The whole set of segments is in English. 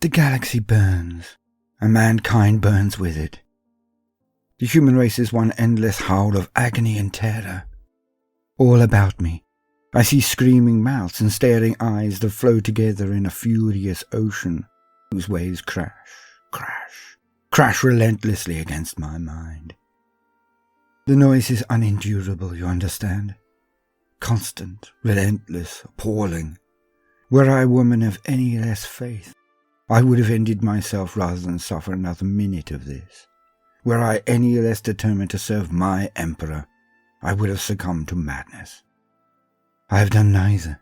The galaxy burns, and mankind burns with it. The human race is one endless howl of agony and terror. All about me, I see screaming mouths and staring eyes that flow together in a furious ocean, whose waves crash, crash, crash relentlessly against my mind. The noise is unendurable, you understand? Constant, relentless, appalling. Were I a woman of any less faith, I would have ended myself rather than suffer another minute of this. Were I any less determined to serve my emperor, I would have succumbed to madness. I have done neither.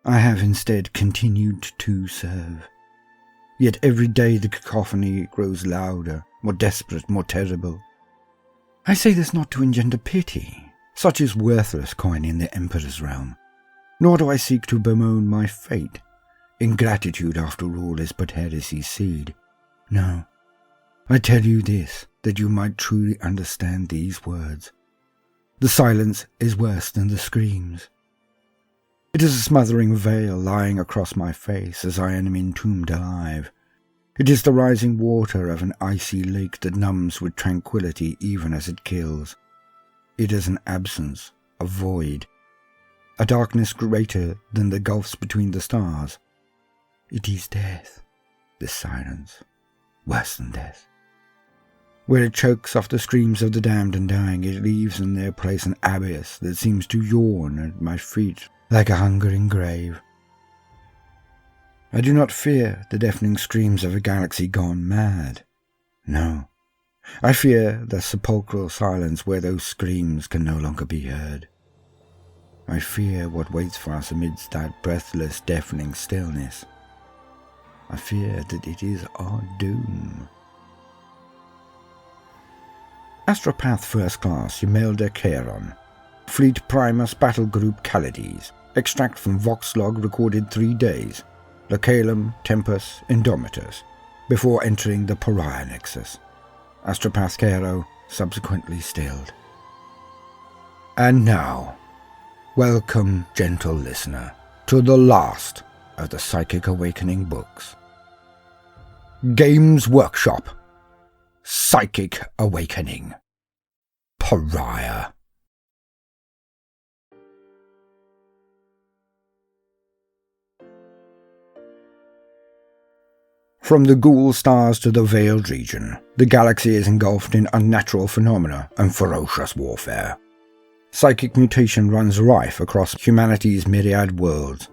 I have instead continued to serve. Yet every day the cacophony grows louder, more desperate, more terrible. I say this not to engender pity. Such is worthless coin in the Emperor's realm. Nor do I seek to bemoan my fate. Ingratitude, after all, is but heresy's seed. No, I tell you this, that you might truly understand these words. The silence is worse than the screams. It is a smothering veil lying across my face as I am entombed alive. It is the rising water of an icy lake that numbs with tranquility even as it kills. It is an absence, a void, a darkness greater than the gulfs between the stars. It is death, this silence, worse than death. Where it chokes off the screams of the damned and dying, it leaves in their place an abyss that seems to yawn at my feet like a hungering grave. I do not fear the deafening screams of a galaxy gone mad. No, I fear the sepulchral silence where those screams can no longer be heard. I fear what waits for us amidst that breathless, deafening stillness. I fear that it is our doom. Astropath First Class Imelda Charon, Fleet Primus Battle Group Calades, extract from Voxlog recorded 3 days, Localum Tempus Indomitus, before entering the Pariah Nexus. Astropath Cairo subsequently stilled. And now, welcome, gentle listener, to the last of the Psychic Awakening books. Games Workshop, Psychic Awakening, Pariah. From the ghoul stars to the veiled region, the galaxy is engulfed in unnatural phenomena and ferocious warfare. Psychic mutation runs rife across humanity's myriad worlds.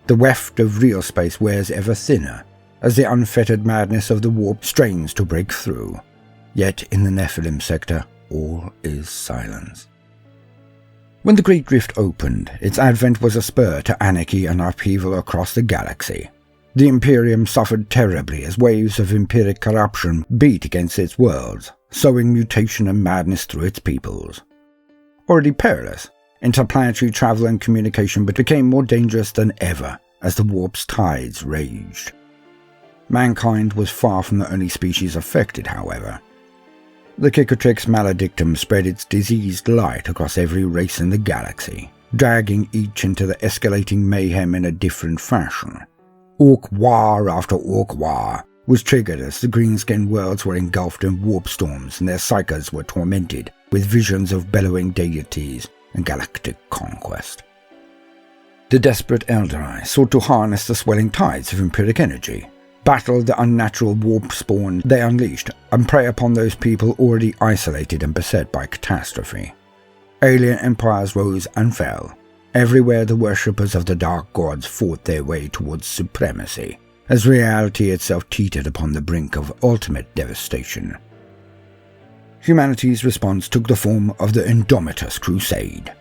The weft of real space wears ever thinner as the unfettered madness of the warp strains to break through. Yet in the Nephilim sector, all is silence. When the Great Rift opened, its advent was a spur to anarchy and upheaval across the galaxy. The Imperium suffered terribly as waves of empiric corruption beat against its worlds, sowing mutation and madness through its peoples. Already perilous, interplanetary travel and communication became more dangerous than ever as the warp's tides raged. Mankind was far from the only species affected, however. The Cicatrix maledictum spread its diseased light across every race in the galaxy, dragging each into the escalating mayhem in a different fashion. Orc war after orc war was triggered as the green-skinned worlds were engulfed in warp storms and their psychers were tormented with visions of bellowing deities and galactic conquest. The desperate Eldari sought to harness the swelling tides of empiric energy, battle the unnatural warp spawn they unleashed, and prey upon those people already isolated and beset by catastrophe. Alien empires rose and fell. Everywhere the worshippers of the dark gods fought their way towards supremacy, as reality itself teetered upon the brink of ultimate devastation. Humanity's response took the form of the Indomitus Crusade.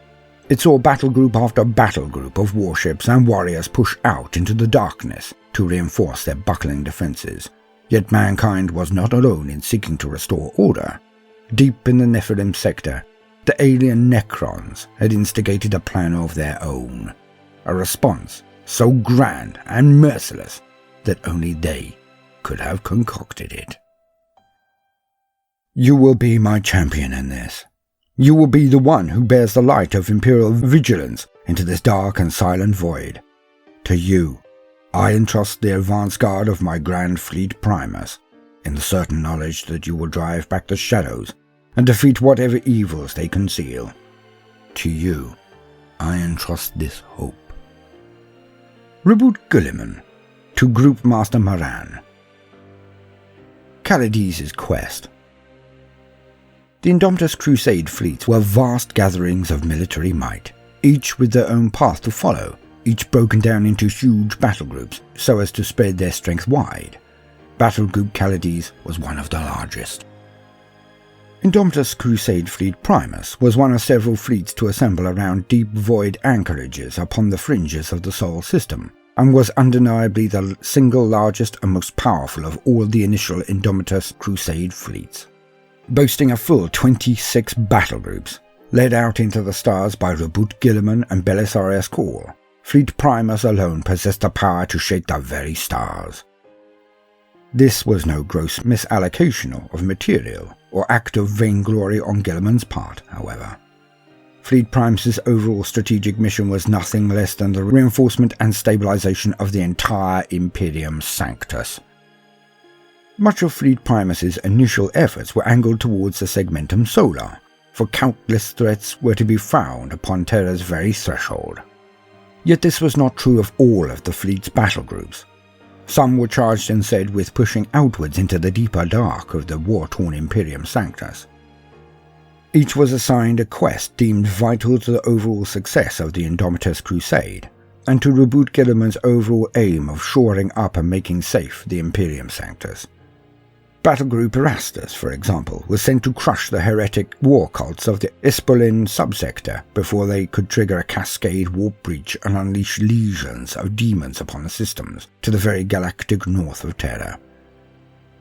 It saw battle group after battle group of warships and warriors push out into the darkness to reinforce their buckling defenses. Yet mankind was not alone in seeking to restore order. Deep in the Nephilim sector, the alien Necrons had instigated a plan of their own, a response so grand and merciless that only they could have concocted it. You will be my champion in this. You will be the one who bears the light of imperial vigilance into this dark and silent void. To you, I entrust the advance guard of my Grand Fleet Primus, in the certain knowledge that you will drive back the shadows and defeat whatever evils they conceal. To you, I entrust this hope. Reboot Gulliman, to Group Master Moran. Khalides' quest. The Indomitus Crusade fleets were vast gatherings of military might, each with their own path to follow, each broken down into huge battle groups so as to spread their strength wide. Battle Group Khalides was one of the largest. Indomitus Crusade Fleet Primus was one of several fleets to assemble around deep void anchorages upon the fringes of the Sol system, and was undeniably the single largest and most powerful of all the initial Indomitus Crusade fleets. Boasting a full 26 battle groups, led out into the stars by Reboot Gilliman and Belisarius Call, Fleet Primus alone possessed the power to shake the very stars. This was no gross misallocation of material or act of vainglory on Gilliman's part, however. Fleet Primus's overall strategic mission was nothing less than the reinforcement and stabilization of the entire Imperium Sanctus. Much of Fleet Primus's initial efforts were angled towards the Segmentum Solar, for countless threats were to be found upon Terra's very threshold. Yet this was not true of all of the fleet's battle groups. Some were charged instead with pushing outwards into the deeper dark of the war-torn Imperium Sanctus. Each was assigned a quest deemed vital to the overall success of the Indomitus Crusade, and to Reboot Gilliman's overall aim of shoring up and making safe the Imperium Sanctus. Battlegroup Erastus, for example, was sent to crush the heretic war cults of the Ispolin subsector before they could trigger a cascade warp breach and unleash legions of demons upon the systems to the very galactic north of Terra.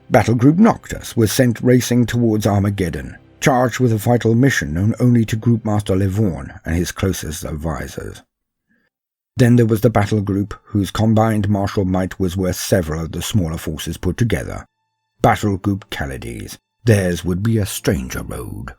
Battlegroup Noctis was sent racing towards Armageddon, charged with a vital mission known only to Group Master Levorn and his closest advisors. Then there was the battle group whose combined martial might was worth several of the smaller forces put together. Battle Group Khalides. Theirs would be a stranger road.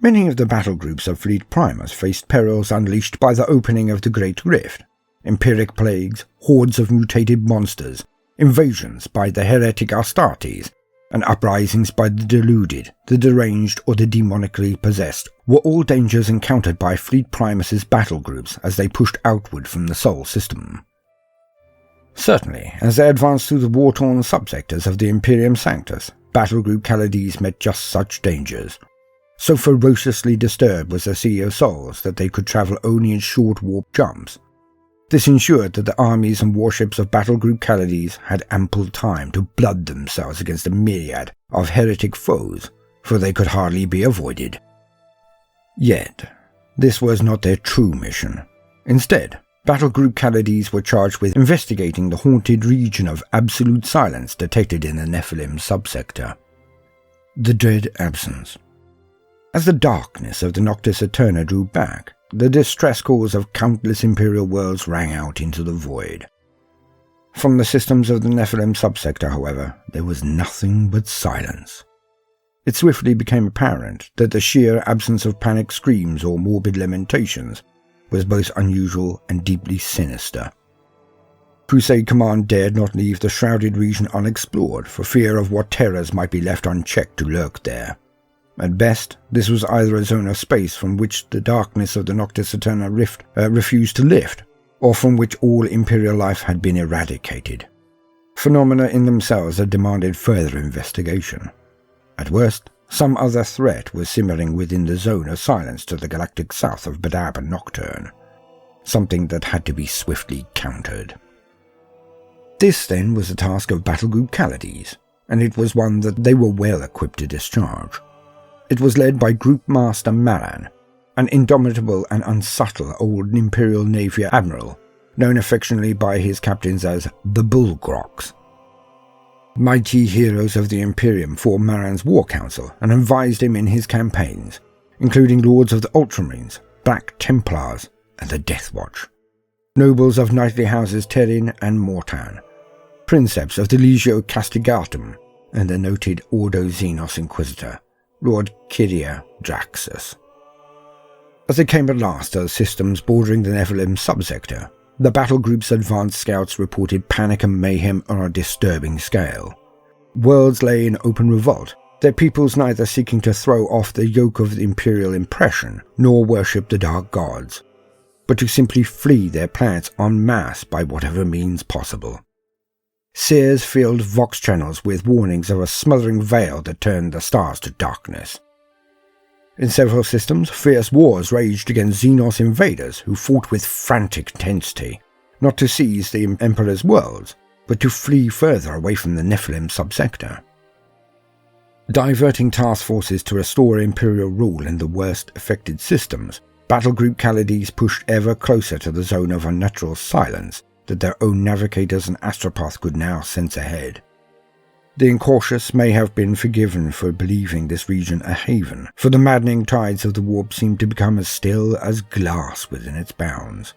Many of the battle groups of Fleet Primus faced perils unleashed by the opening of the Great Rift, empiric plagues, hordes of mutated monsters, invasions by the heretic Astartes, and uprisings by the deluded, the deranged, or the demonically possessed were all dangers encountered by Fleet Primus's battle groups as they pushed outward from the Sol system. Certainly, as they advanced through the war-torn subsectors of the Imperium Sanctus, Battlegroup Khalides met just such dangers. So ferociously disturbed was the Sea of Souls that they could travel only in short warp jumps. This ensured that the armies and warships of Battlegroup Khalides had ample time to blood themselves against a myriad of heretic foes, for they could hardly be avoided. Yet, this was not their true mission. Instead, Battlegroup Khalides were charged with investigating the haunted region of absolute silence detected in the Nephilim subsector. The Dread Absence. As the darkness of the Noctis Eterna drew back, the distress calls of countless Imperial worlds rang out into the void. From the systems of the Nephilim subsector, however, there was nothing but silence. It swiftly became apparent that the sheer absence of panic screams or morbid lamentations was both unusual and deeply sinister. Crusade Command dared not leave the shrouded region unexplored for fear of what terrors might be left unchecked to lurk there. At best, this was either a zone of space from which the darkness of the Noctis Eterna Rift refused to lift, or from which all Imperial life had been eradicated. Phenomena in themselves that demanded further investigation. At worst, some other threat was simmering within the zone of silence to the galactic south of Badab and Nocturne. Something that had to be swiftly countered. This, then, was the task of Battlegroup Khalides, and it was one that they were well equipped to discharge. It was led by Group Master Maran, an indomitable and unsubtle old Imperial Navy admiral, known affectionately by his captains as the Bullgroks. Mighty heroes of the Imperium formed Maran's war council and advised him in his campaigns, including lords of the Ultramarines, Black Templars, and the Death Watch, nobles of knightly houses Terrin and Mortan, princeps of the Legio Castigatum, and the noted Ordo Xenos Inquisitor, Lord Kyria Draxus. As they came at last to the systems bordering the Nephilim subsector, The battle group's advanced scouts reported panic and mayhem on a disturbing scale. Worlds lay in open revolt, their peoples neither seeking to throw off the yoke of the imperial oppression nor worship the dark gods, but to simply flee their planets en masse by whatever means possible. Seers filled vox channels with warnings of a smothering veil that turned the stars to darkness. In several systems, fierce wars raged against Xenos invaders who fought with frantic intensity, not to seize the Emperor's worlds, but to flee further away from the Nephilim subsector. Diverting task forces to restore Imperial rule in the worst affected systems, Battlegroup Khalides pushed ever closer to the zone of unnatural silence that their own navigators and astropaths could now sense ahead. The incautious may have been forgiven for believing this region a haven, for the maddening tides of the warp seemed to become as still as glass within its bounds.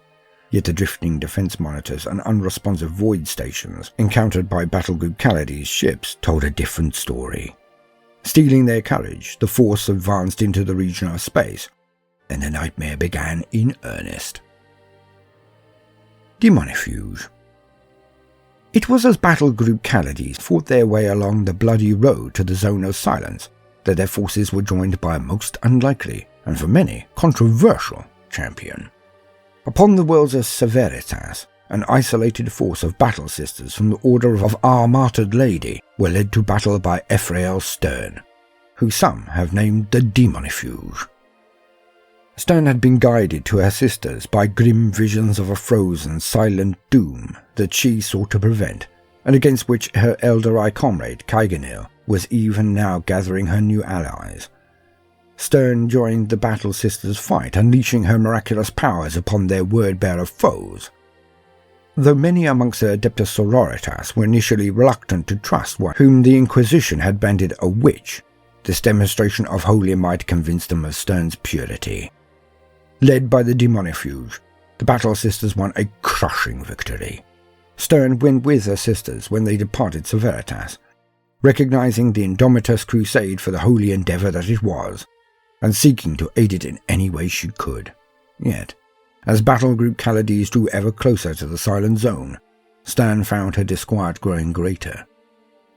Yet the drifting defense monitors and unresponsive void stations encountered by Battlegroup Khalides' ships told a different story. Stealing their courage, the force advanced into the region of space, and the nightmare began in earnest. Demonifuge. It was as Battlegroup Khalides fought their way along the bloody road to the Zone of Silence that their forces were joined by a most unlikely, and for many, controversial champion. Upon the worlds of Severitas, an isolated force of battle sisters from the Order of Our Martyred Lady were led to battle by Ephrael Stern, who some have named the Demonifuge. Stern had been guided to her sisters by grim visions of a frozen, silent doom that she sought to prevent, and against which her elder comrade, Kaiganil, was even now gathering her new allies. Stern joined the Battle Sisters' fight, unleashing her miraculous powers upon their word-bearer foes. Though many amongst the Adeptus Sororitas were initially reluctant to trust one whom the Inquisition had branded a witch, this demonstration of holy might convinced them of Stern's purity. Led by the Demonifuge, the Battle Sisters won a crushing victory. Stern went with her sisters when they departed Severitas, recognizing the Indomitus crusade for the holy endeavor that it was, and seeking to aid it in any way she could. Yet, as Battlegroup Khalides drew ever closer to the Silent Zone, Stern found her disquiet growing greater.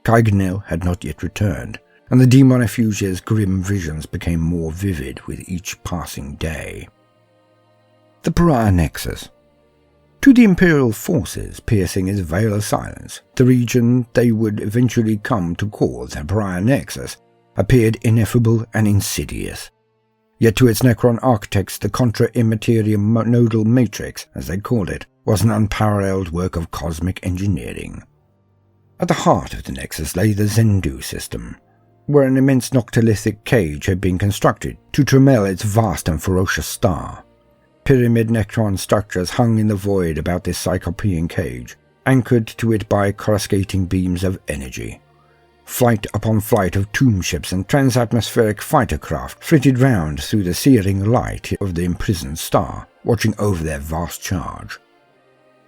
Kaiganil had not yet returned, and the Demonifuge's grim visions became more vivid with each passing day. The Pariah Nexus. To the Imperial forces piercing its veil of silence, the region they would eventually come to call the Pariah Nexus appeared ineffable and insidious. Yet to its Necron architects the Contra Immaterium Nodal Matrix, as they called it, was an unparalleled work of cosmic engineering. At the heart of the Nexus lay the Zendu system, where an immense noctilithic cage had been constructed to trammel its vast and ferocious star. Pyramid Necron structures hung in the void about this Cyclopean cage, anchored to it by coruscating beams of energy. Flight upon flight of tomb ships and transatmospheric fighter craft flitted round through the searing light of the imprisoned star, watching over their vast charge.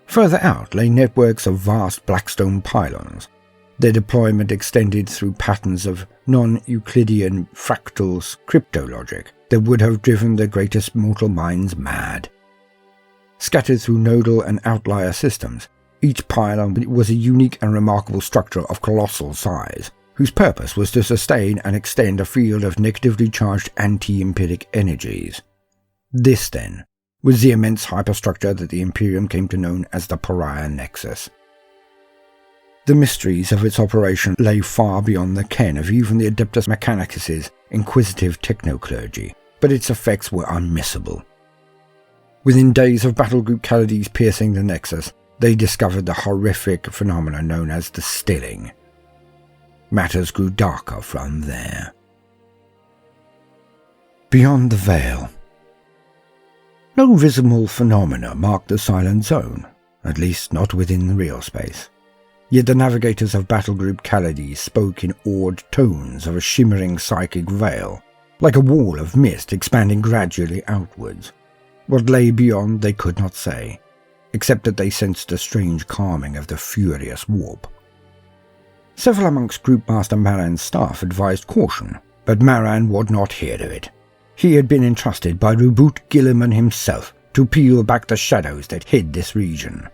Further out lay networks of vast blackstone pylons. Their deployment extended through patterns of non-Euclidean fractal cryptologic that would have driven the greatest mortal minds mad. Scattered through nodal and outlier systems, each pylon was a unique and remarkable structure of colossal size, whose purpose was to sustain and extend a field of negatively charged anti-empiric energies. This, then, was the immense hyperstructure that the Imperium came to know as the Pariah Nexus. The mysteries of its operation lay far beyond the ken of even the Adeptus Mechanicus' inquisitive techno-clergy, but its effects were unmissable. Within days of Battlegroup Khalides piercing the Nexus, they discovered the horrific phenomenon known as the Stilling. Matters grew darker from there. Beyond the Veil. No visible phenomena marked the Silent Zone, at least not within the real space. Yet the navigators of Battlegroup Khalides spoke in awed tones of a shimmering psychic veil, like a wall of mist expanding gradually outwards. What lay beyond they could not say, except that they sensed a strange calming of the furious warp. Several amongst Groupmaster Maran's staff advised caution, but Maran would not hear of it. He had been entrusted by Reboot Gilliman himself to peel back the shadows that hid this region.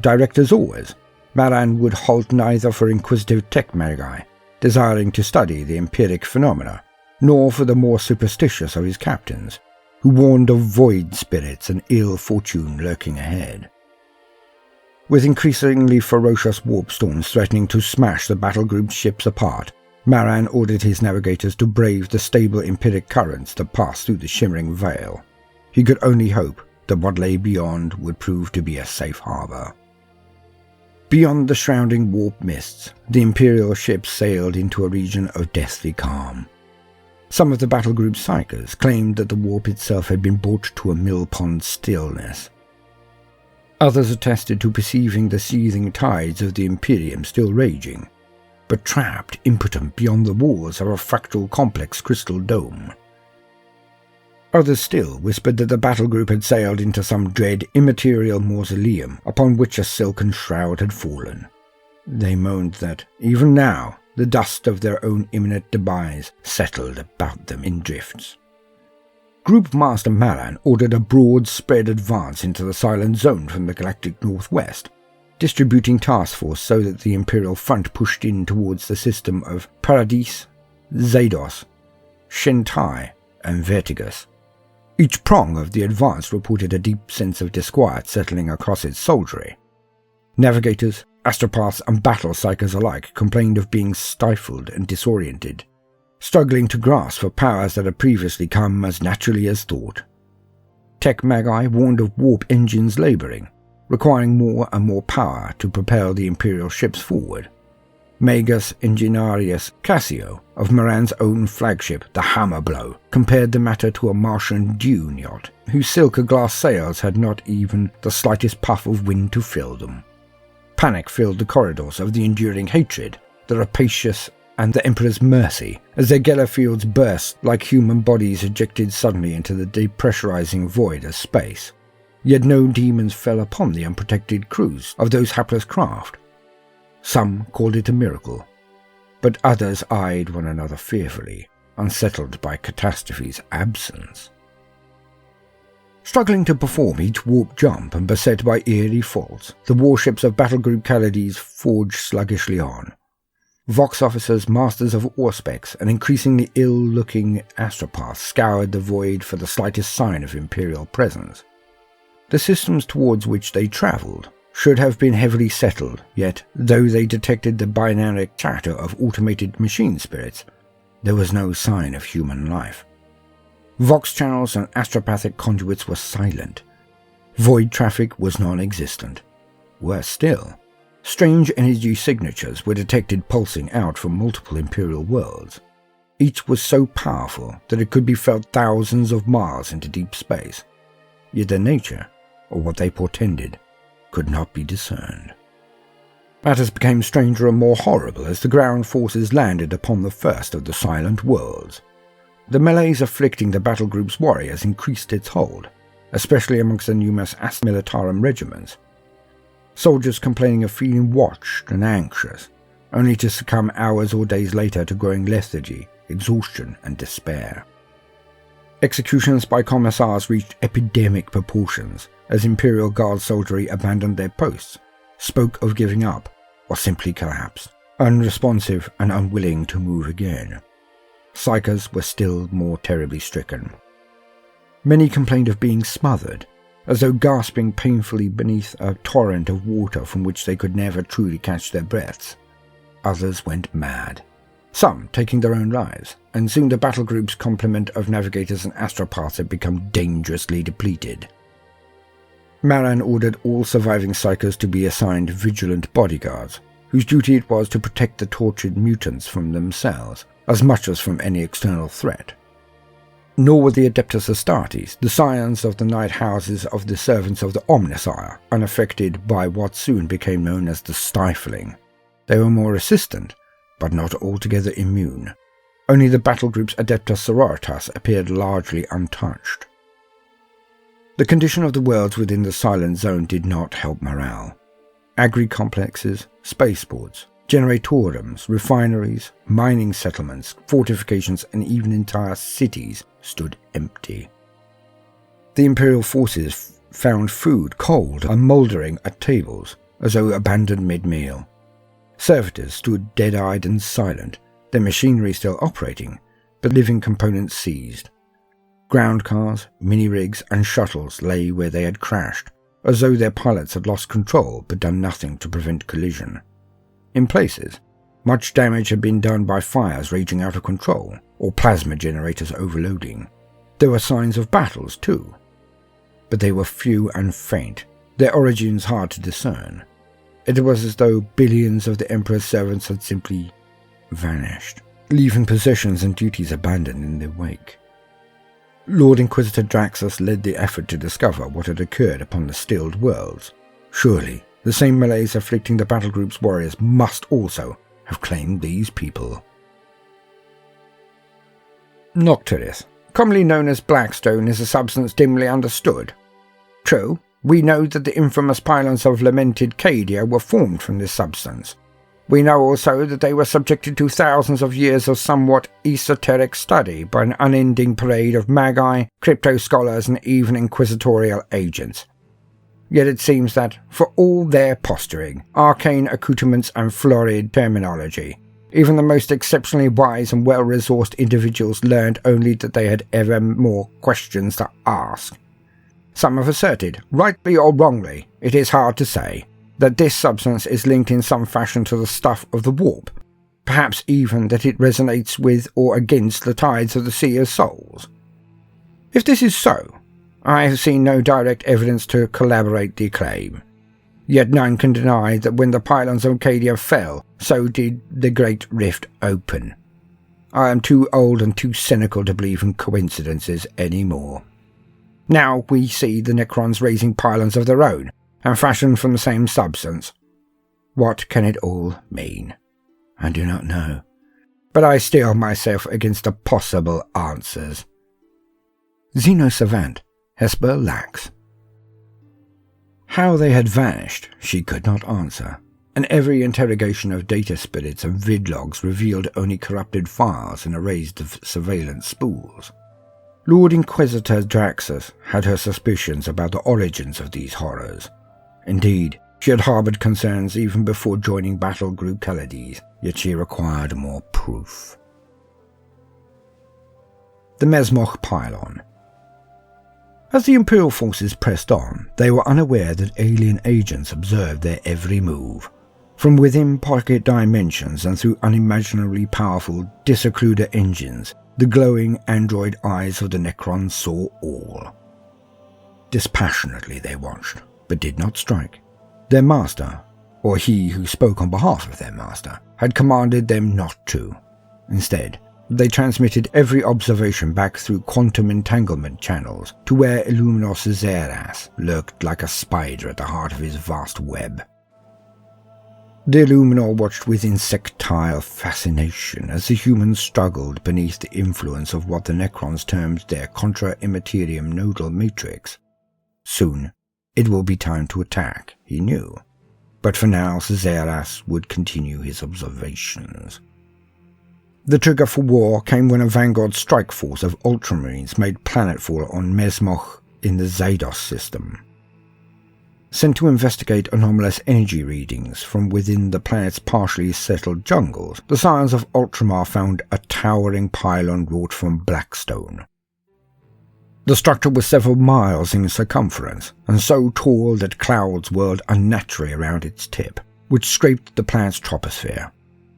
Direct as always, Maran would halt neither for inquisitive tech magi, desiring to study the empiric phenomena, nor for the more superstitious of his captains, who warned of void spirits and ill fortune lurking ahead. With increasingly ferocious warp storms threatening to smash the battle group's ships apart, Maran ordered his navigators to brave the stable empiric currents that passed through the shimmering veil. He could only hope that what lay beyond would prove to be a safe harbor. Beyond the shrouding warp mists, the Imperial ships sailed into a region of deathly calm. Some of the battle group's psychers claimed that the warp itself had been brought to a mill-pond stillness. Others attested to perceiving the seething tides of the Imperium still raging, but trapped impotent beyond the walls of a fractal complex crystal dome. Others still whispered that the battle group had sailed into some dread immaterial mausoleum upon which a silken shroud had fallen. They moaned that, even now, the dust of their own imminent demise settled about them in drifts. Group Master Maran ordered a broad-spread advance into the Silent Zone from the galactic northwest, distributing task force so that the Imperial front pushed in towards the system of Paradis, Zados, Shentai, and Vertigus. Each prong of the advance reported a deep sense of disquiet settling across its soldiery. Navigators, astropaths, and battle psychers alike complained of being stifled and disoriented, struggling to grasp for powers that had previously come as naturally as thought. Tech magi warned of warp engines labouring, requiring more and more power to propel the Imperial ships forward. Magus Enginarius Cassio, of Maran's own flagship, the Hammerblow, compared the matter to a Martian dune yacht, whose silk-glass sails had not even the slightest puff of wind to fill them. Panic filled the corridors of the Enduring Hatred, the Rapacious, and the Emperor's Mercy, as their Geller fields burst like human bodies ejected suddenly into the depressurizing void of space. Yet no demons fell upon the unprotected crews of those hapless craft. Some called it a miracle, but others eyed one another fearfully, unsettled by catastrophe's absence. Struggling to perform each warp jump and beset by eerie faults, the warships of Battlegroup Calades forged sluggishly on. Vox officers, masters of Aurspex, and increasingly ill-looking astropaths scoured the void for the slightest sign of Imperial presence. The systems towards which they travelled should have been heavily settled, yet, though they detected the binary chatter of automated machine spirits, there was no sign of human life. Vox channels and astropathic conduits were silent. Void traffic was non-existent. Worse still, strange energy signatures were detected pulsing out from multiple Imperial worlds. Each was so powerful that it could be felt thousands of miles into deep space, yet their nature, or what they portended, could not be discerned. Matters became stranger and more horrible as the ground forces landed upon the first of the Silent Worlds. The melees afflicting the battle group's warriors increased its hold, especially amongst the numerous Ast Militarum regiments. Soldiers complaining of feeling watched and anxious, only to succumb hours or days later to growing lethargy, exhaustion, and despair. Executions by commissars reached epidemic proportions as Imperial Guard soldiery abandoned their posts, spoke of giving up, or simply collapsed, unresponsive and unwilling to move again. Psychers were still more terribly stricken. Many complained of being smothered, as though gasping painfully beneath a torrent of water from which they could never truly catch their breaths. Others went mad, some taking their own lives, and soon the battle group's complement of navigators and astropaths had become dangerously depleted. Maran ordered all surviving psychers to be assigned vigilant bodyguards, whose duty it was to protect the tortured mutants from themselves, as much as from any external threat. Nor were the Adeptus Astartes, the scions of the night houses of the servants of the Omnissiah, unaffected by what soon became known as the Stifling. They were more resistant, but not altogether immune. Only the battle group's Adeptus Sororitas appeared largely untouched. The condition of the worlds within the Silent Zone did not help morale. Agri-complexes, spaceports, generatoriums, refineries, mining settlements, fortifications, and even entire cities stood empty. The Imperial forces found food cold and mouldering at tables, as though abandoned mid-meal. Servitors stood dead-eyed and silent, their machinery still operating, but living components seized. Ground cars, mini-rigs and shuttles lay where they had crashed, as though their pilots had lost control but done nothing to prevent collision. In places, much damage had been done by fires raging out of control, or plasma generators overloading. There were signs of battles too, but they were few and faint, their origins hard to discern. It was as though billions of the Emperor's servants had simply vanished, leaving possessions and duties abandoned in their wake. Lord Inquisitor Draxus led the effort to discover what had occurred upon the stilled worlds. Surely, the same malaise afflicting the battle group's warriors must also have claimed these people. Nocturus, commonly known as Blackstone, is a substance dimly understood. True, we know that the infamous pylons of lamented Cadia were formed from this substance. We know also that they were subjected to thousands of years of somewhat esoteric study by an unending parade of magi, crypto-scholars and even inquisitorial agents. Yet it seems that, for all their posturing, arcane accoutrements and florid terminology, even the most exceptionally wise and well-resourced individuals learned only that they had ever more questions to ask. Some have asserted, rightly or wrongly, it is hard to say, that this substance is linked in some fashion to the stuff of the warp, perhaps even that it resonates with or against the tides of the Sea of Souls. If this is so, I have seen no direct evidence to corroborate the claim. Yet none can deny that when the pylons of Cadia fell, so did the Great Rift open. I am too old and too cynical to believe in coincidences anymore. Now we see the Necrons raising pylons of their own, and fashioned from the same substance. What can it all mean? I do not know, but I steel myself against the possible answers. Xeno-savant Hesper Lax. How they had vanished, she could not answer, and every interrogation of data spirits and vidlogs revealed only corrupted files and erased surveillance spools. Lord Inquisitor Draxus had her suspicions about the origins of these horrors. Indeed, she had harboured concerns even before joining Battle Group Calades, yet she required more proof. The Mesmoch Pylon. As the Imperial forces pressed on, they were unaware that alien agents observed their every move. From within pocket dimensions and through unimaginably powerful disoccluder engines, the glowing android eyes of the Necrons saw all. Dispassionately they watched, but did not strike. Their master, or he who spoke on behalf of their master, had commanded them not to. Instead, they transmitted every observation back through quantum entanglement channels to where Illuminor Caesaras lurked like a spider at the heart of his vast web. The Illuminor watched with insectile fascination as the humans struggled beneath the influence of what the Necrons termed their Contra Immaterium nodal matrix. Soon, it will be time to attack, he knew. But for now, Caesaras would continue his observations. The trigger for war came when a vanguard strike force of Ultramarines made planetfall on Mesmoch in the Zydos system. Sent to investigate anomalous energy readings from within the planet's partially settled jungles, the Scions of Ultramar found a towering pylon wrought from blackstone. The structure was several miles in circumference, and so tall that clouds whirled unnaturally around its tip, which scraped the planet's troposphere.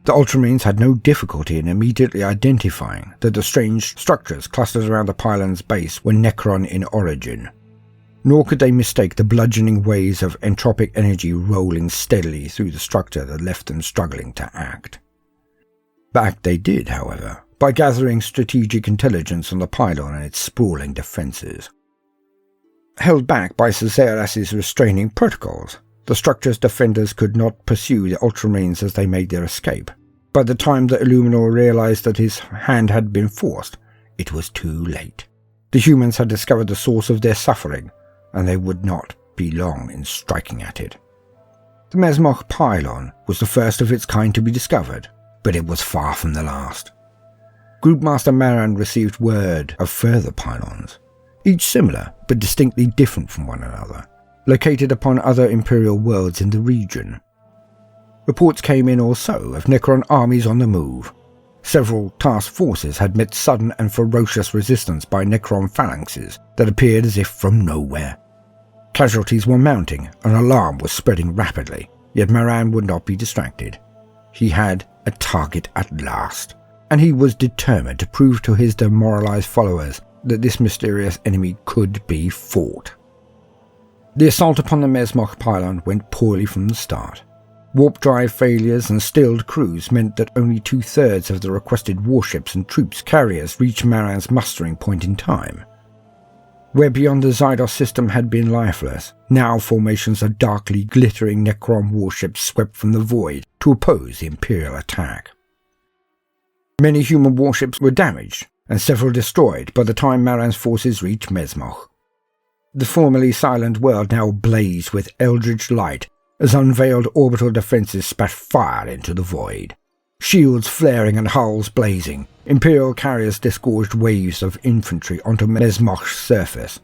The Ultramarines had no difficulty in immediately identifying that the strange structures clustered around the pylon's base were Necron in origin. Nor could they mistake the bludgeoning waves of entropic energy rolling steadily through the structure that left them struggling to act. Act they did, however, by gathering strategic intelligence on the pylon and its sprawling defences. Held back by Caesaras's restraining protocols, the structure's defenders could not pursue the Ultramarines as they made their escape. By the time the Illuminor realized that his hand had been forced, it was too late. The humans had discovered the source of their suffering, and they would not be long in striking at it. The Mesmoch Pylon was the first of its kind to be discovered, but it was far from the last. Groupmaster Maran received word of further pylons. each similar but distinctly different from one another, located upon other Imperial worlds in the region. Reports came in also of Necron armies on the move. Several task forces had met sudden and ferocious resistance by Necron phalanxes that appeared as if from nowhere. Casualties were mounting, an alarm was spreading rapidly, yet Maran would not be distracted. He had a target at last, and he was determined to prove to his demoralized followers that this mysterious enemy could be fought. The assault upon the Mesmoch pylon went poorly from the start. Warp drive failures and stilled crews meant that only 2/3 of the requested warships and troops carriers reached Maran's mustering point in time. Where beyond the Zydos system had been lifeless, now formations of darkly glittering Necron warships swept from the void to oppose the Imperial attack. Many human warships were damaged, and several destroyed by the time Maran's forces reached Mesmoch. The formerly silent world now blazed with eldritch light as unveiled orbital defences spat fire into the void. Shields flaring and hulls blazing, Imperial carriers disgorged waves of infantry onto Mesmoch's surface.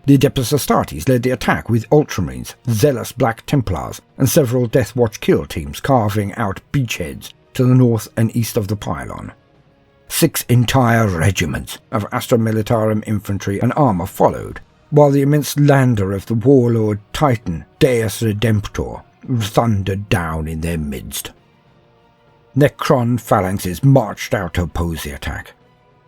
The Adeptus Astartes led the attack with Ultramarines, zealous Black Templars, and several Death Watch kill teams carving out beachheads to the north and east of the pylon. 6 entire regiments of Astra Militarum infantry and armour followed, while the immense lander of the warlord Titan, Deus Redemptor, thundered down in their midst. Necron phalanxes marched out to oppose the attack.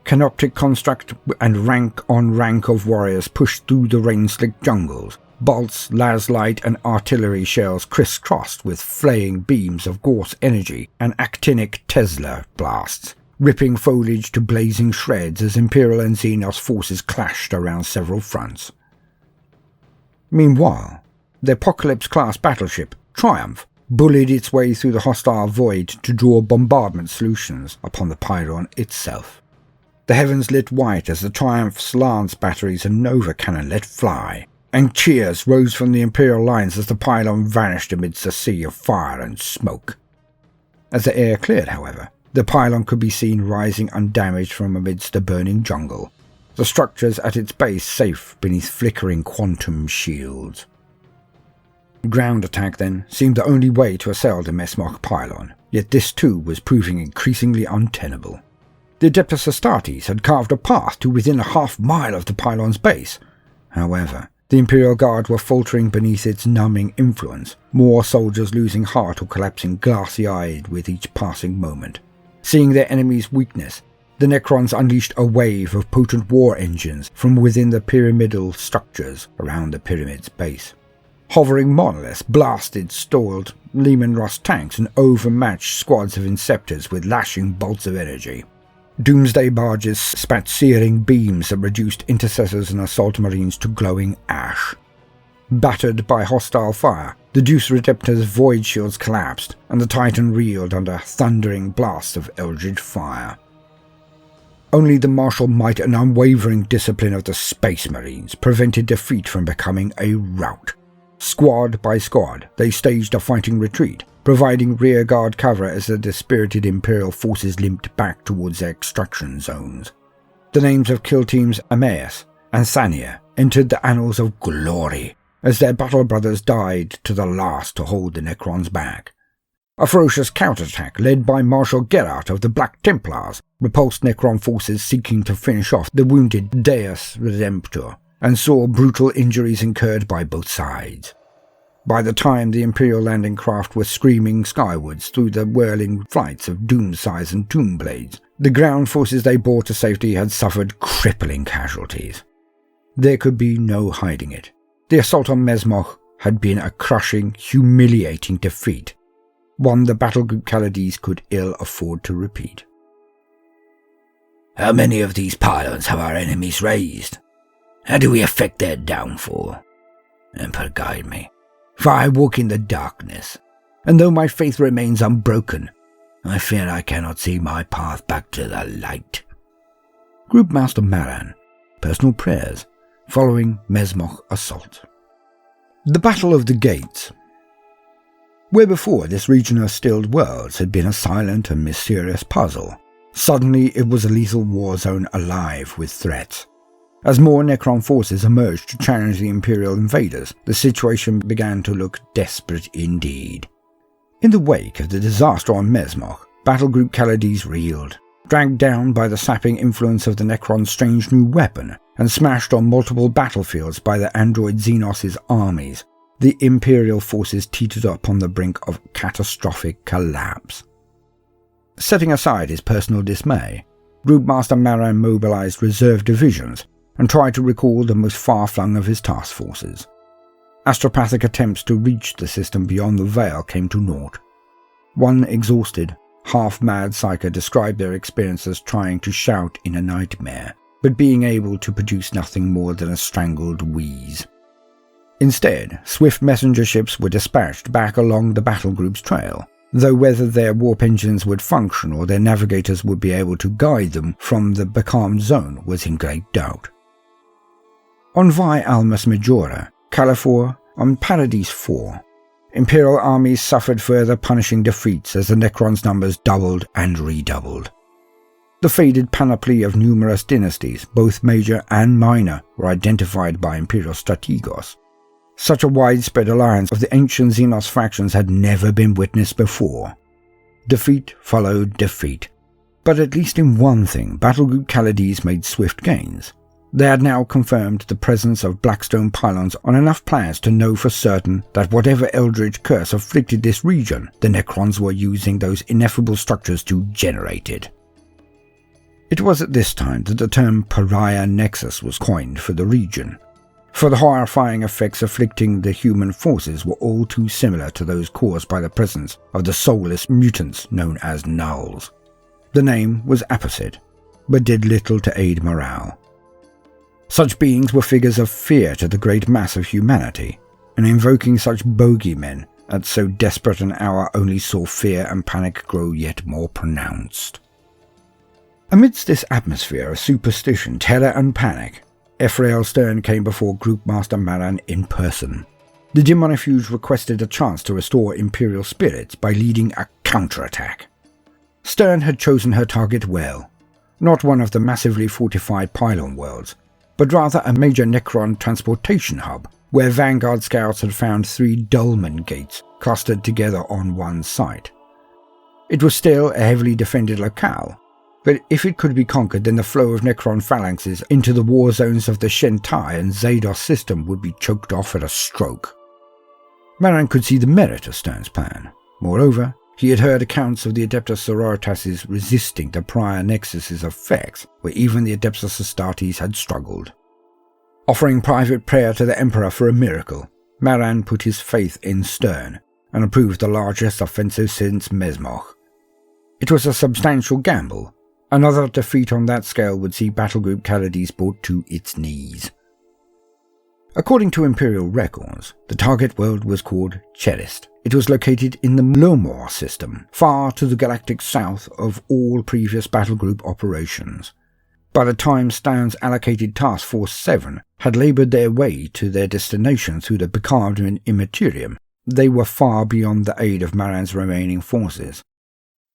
Canoptic construct and rank on rank of warriors pushed through the rain-slicked jungles. Bolts, laslight and artillery shells crisscrossed with flaying beams of Gorse energy and actinic Tesla blasts, ripping foliage to blazing shreds as Imperial and Xenos forces clashed around several fronts. Meanwhile, the Apocalypse-class battleship, Triumph, bullied its way through the hostile void to draw bombardment solutions upon the pylon itself. The heavens lit white as the Triumph's lance batteries and Nova cannon let fly, and cheers rose from the Imperial lines as the pylon vanished amidst a sea of fire and smoke. As the air cleared, however, the pylon could be seen rising undamaged from amidst the burning jungle, the structures at its base safe beneath flickering quantum shields. Ground attack, then, seemed the only way to assail the Mesmoch pylon, yet this too was proving increasingly untenable. The Adeptus Astartes had carved a path to within a half-mile of the pylon's base. However, the Imperial Guard were faltering beneath its numbing influence, more soldiers losing heart or collapsing glassy-eyed with each passing moment. Seeing their enemy's weakness, the Necrons unleashed a wave of potent war engines from within the pyramidal structures around the pyramid's base. Hovering monoliths blasted stalled Leman Russ tanks and overmatched squads of Inceptors with lashing bolts of energy. Doomsday barges spat searing beams that reduced intercessors and assault marines to glowing ash. Battered by hostile fire, the Deus Redemptor's void shields collapsed, and the Titan reeled under thundering blasts of eldritch fire. Only the martial might and unwavering discipline of the Space Marines prevented defeat from becoming a rout. Squad by squad, they staged a fighting retreat, providing rearguard cover as the dispirited Imperial forces limped back towards their extraction zones. The names of kill teams Emmaus and Sania entered the annals of glory as their battle brothers died to the last to hold the Necrons back. A ferocious counterattack led by Marshal Gerard of the Black Templars repulsed Necron forces seeking to finish off the wounded Deus Redemptor, and saw brutal injuries incurred by both sides. By the time the Imperial landing craft were screaming skywards through the whirling flights of Doomsize and Tombblades, the ground forces they bore to safety had suffered crippling casualties. There could be no hiding it. The assault on Mesmoch had been a crushing, humiliating defeat, one the battle group Calades could ill afford to repeat. How many of these pylons have our enemies raised? How do we effect their downfall? Emperor, guide me, for I walk in the darkness, and though my faith remains unbroken, I fear I cannot see my path back to the light. Group Master Maran, personal prayers, following Mesmoch assault. The Battle of the Gates. Where before this region of stilled worlds had been a silent and mysterious puzzle, suddenly it was a lethal war zone alive with threats. As more Necron forces emerged to challenge the Imperial invaders, the situation began to look desperate indeed. In the wake of the disaster on Mesmoch, Battlegroup Calades reeled, dragged down by the sapping influence of the Necron's strange new weapon, and smashed on multiple battlefields by the android Xenos' armies. The Imperial forces teetered up on the brink of catastrophic collapse. Setting aside his personal dismay, Groupmaster Maran mobilized reserve divisions and tried to recall the most far-flung of his task forces. Astropathic attempts to reach the system beyond the Veil came to naught. One exhausted, half-mad psyker described their experience as trying to shout in a nightmare, but being able to produce nothing more than a strangled wheeze. Instead, swift messenger ships were dispatched back along the battle group's trail, though whether their warp engines would function or their navigators would be able to guide them from the becalmed zone was in great doubt. On Vi Almas Majora, Califor, on Paradise 4, Imperial armies suffered further punishing defeats as the Necrons' numbers doubled and redoubled. The faded panoply of numerous dynasties, both major and minor, were identified by Imperial strategos. Such a widespread alliance of the ancient Xenos factions had never been witnessed before. Defeat followed defeat. But at least in one thing, Battlegroup Calades made swift gains. They had now confirmed the presence of Blackstone pylons on enough planets to know for certain that whatever eldritch curse afflicted this region, the Necrons were using those ineffable structures to generate it. It was at this time that the term Pariah Nexus was coined for the region, for the horrifying effects afflicting the human forces were all too similar to those caused by the presence of the soulless mutants known as Nulls. The name was apposite, but did little to aid morale. Such beings were figures of fear to the great mass of humanity, and invoking such bogeymen at so desperate an hour only saw fear and panic grow yet more pronounced. Amidst this atmosphere of superstition, terror and panic, Ephrael Stern came before Groupmaster Maran in person. The Demonifuge requested a chance to restore Imperial spirits by leading a counterattack. Stern had chosen her target well, not one of the massively fortified pylon worlds, but rather a major Necron transportation hub, where Vanguard scouts had found 3 dolmen gates clustered together on one site. It was still a heavily defended locale, but if it could be conquered, then the flow of Necron phalanxes into the war zones of the Shentai and Xados system would be choked off at a stroke. Maran could see the merit of Stern's plan. Moreover, he had heard accounts of the Adeptus Sororitatis resisting the Pariah Nexus's effects, where even the Adeptus Astartes had struggled. Offering private prayer to the Emperor for a miracle, Maran put his faith in Stern, and approved the largest offensive since Mesmoch. It was a substantial gamble. Another defeat on that scale would see Battlegroup Calades brought to its knees. According to Imperial records, the target world was called Cherist. It was located in the Lomor system, far to the galactic south of all previous Battlegroup operations. By the time Stan's allocated Task Force 7 had laboured their way to their destination through the Bicardman Immaterium, they were far beyond the aid of Maran's remaining forces.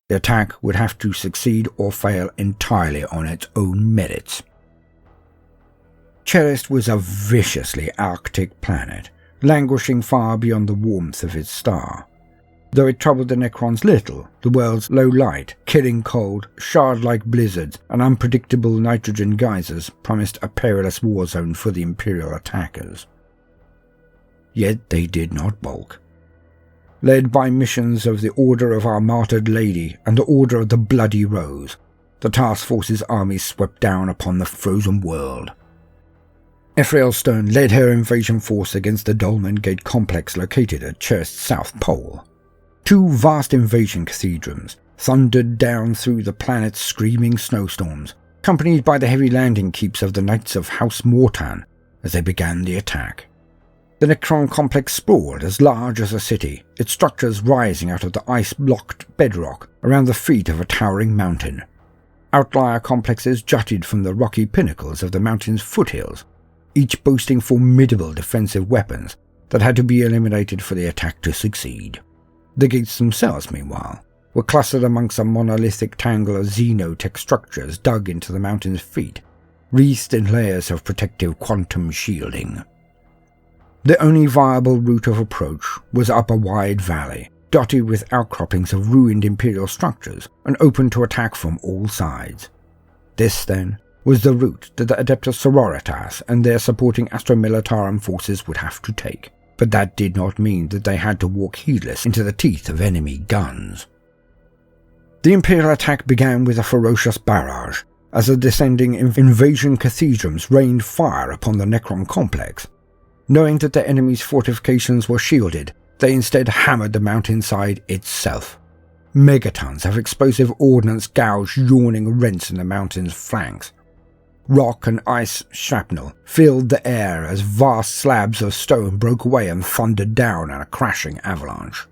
The attack would have to succeed or fail entirely on its own merits. Cherist was a viciously Arctic planet, languishing far beyond the warmth of its star. Though it troubled the Necrons little, the world's low light, killing cold, shard-like blizzards, and unpredictable nitrogen geysers promised a perilous war zone for the Imperial attackers. Yet they did not balk. Led by missions of the Order of Our Martyred Lady and the Order of the Bloody Rose, the Task Force's army swept down upon the frozen world. Ephrael Stern led her invasion force against the Dolmen Gate complex located at Cherist's South Pole. 2 vast invasion cathedrals thundered down through the planet's screaming snowstorms, accompanied by the heavy landing keeps of the Knights of House Mortan as they began the attack. The Necron complex sprawled as large as a city, its structures rising out of the ice-blocked bedrock around the feet of a towering mountain. Outlier complexes jutted from the rocky pinnacles of the mountain's foothills, each boasting formidable defensive weapons that had to be eliminated for the attack to succeed. The gates themselves, meanwhile, were clustered amongst a monolithic tangle of xenotech structures dug into the mountain's feet, wreathed in layers of protective quantum shielding. The only viable route of approach was up a wide valley, dotted with outcroppings of ruined Imperial structures and open to attack from all sides. This, then, was the route that the Adeptus Sororitas and their supporting Astra Militarum forces would have to take, but that did not mean that they had to walk heedless into the teeth of enemy guns. The Imperial attack began with a ferocious barrage, as the descending invasion cathedrals rained fire upon the Necron complex. Knowing that the enemy's fortifications were shielded, they instead hammered the mountainside itself. Megatons of explosive ordnance gouged yawning rents in the mountain's flanks. Rock and ice shrapnel filled the air as vast slabs of stone broke away and thundered down in a crashing avalanche.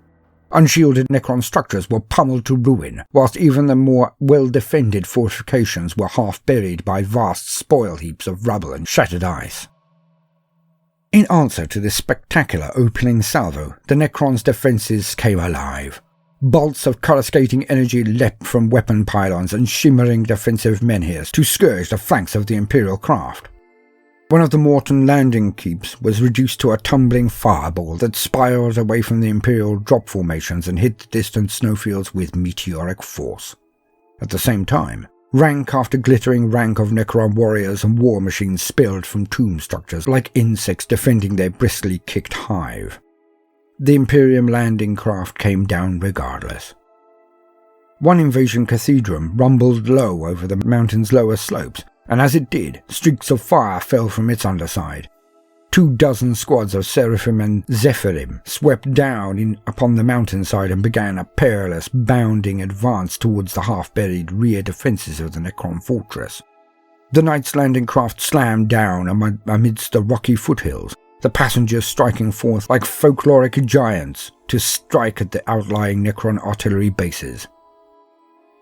Unshielded Necron structures were pummeled to ruin, whilst even the more well-defended fortifications were half buried by vast spoil heaps of rubble and shattered ice. In answer to this spectacular opening salvo, the Necrons' defences came alive. Bolts of coruscating energy leapt from weapon pylons and shimmering defensive menhirs to scourge the flanks of the Imperial craft. One of the Morton landing keeps was reduced to a tumbling fireball that spiraled away from the Imperial drop formations and hit the distant snowfields with meteoric force. At the same time, rank after glittering rank of Necron warriors and war machines spilled from tomb structures like insects defending their briskly kicked hive. The Imperium landing craft came down regardless. One invasion cathedral rumbled low over the mountain's lower slopes, and as it did, streaks of fire fell from its underside. 24 squads of Seraphim and Zephyrim swept down in upon the mountainside and began a perilous, bounding advance towards the half-buried rear defences of the Necron fortress. The Knight's landing craft slammed down amidst the rocky foothills, the passengers striking forth like folkloric giants to strike at the outlying Necron artillery bases.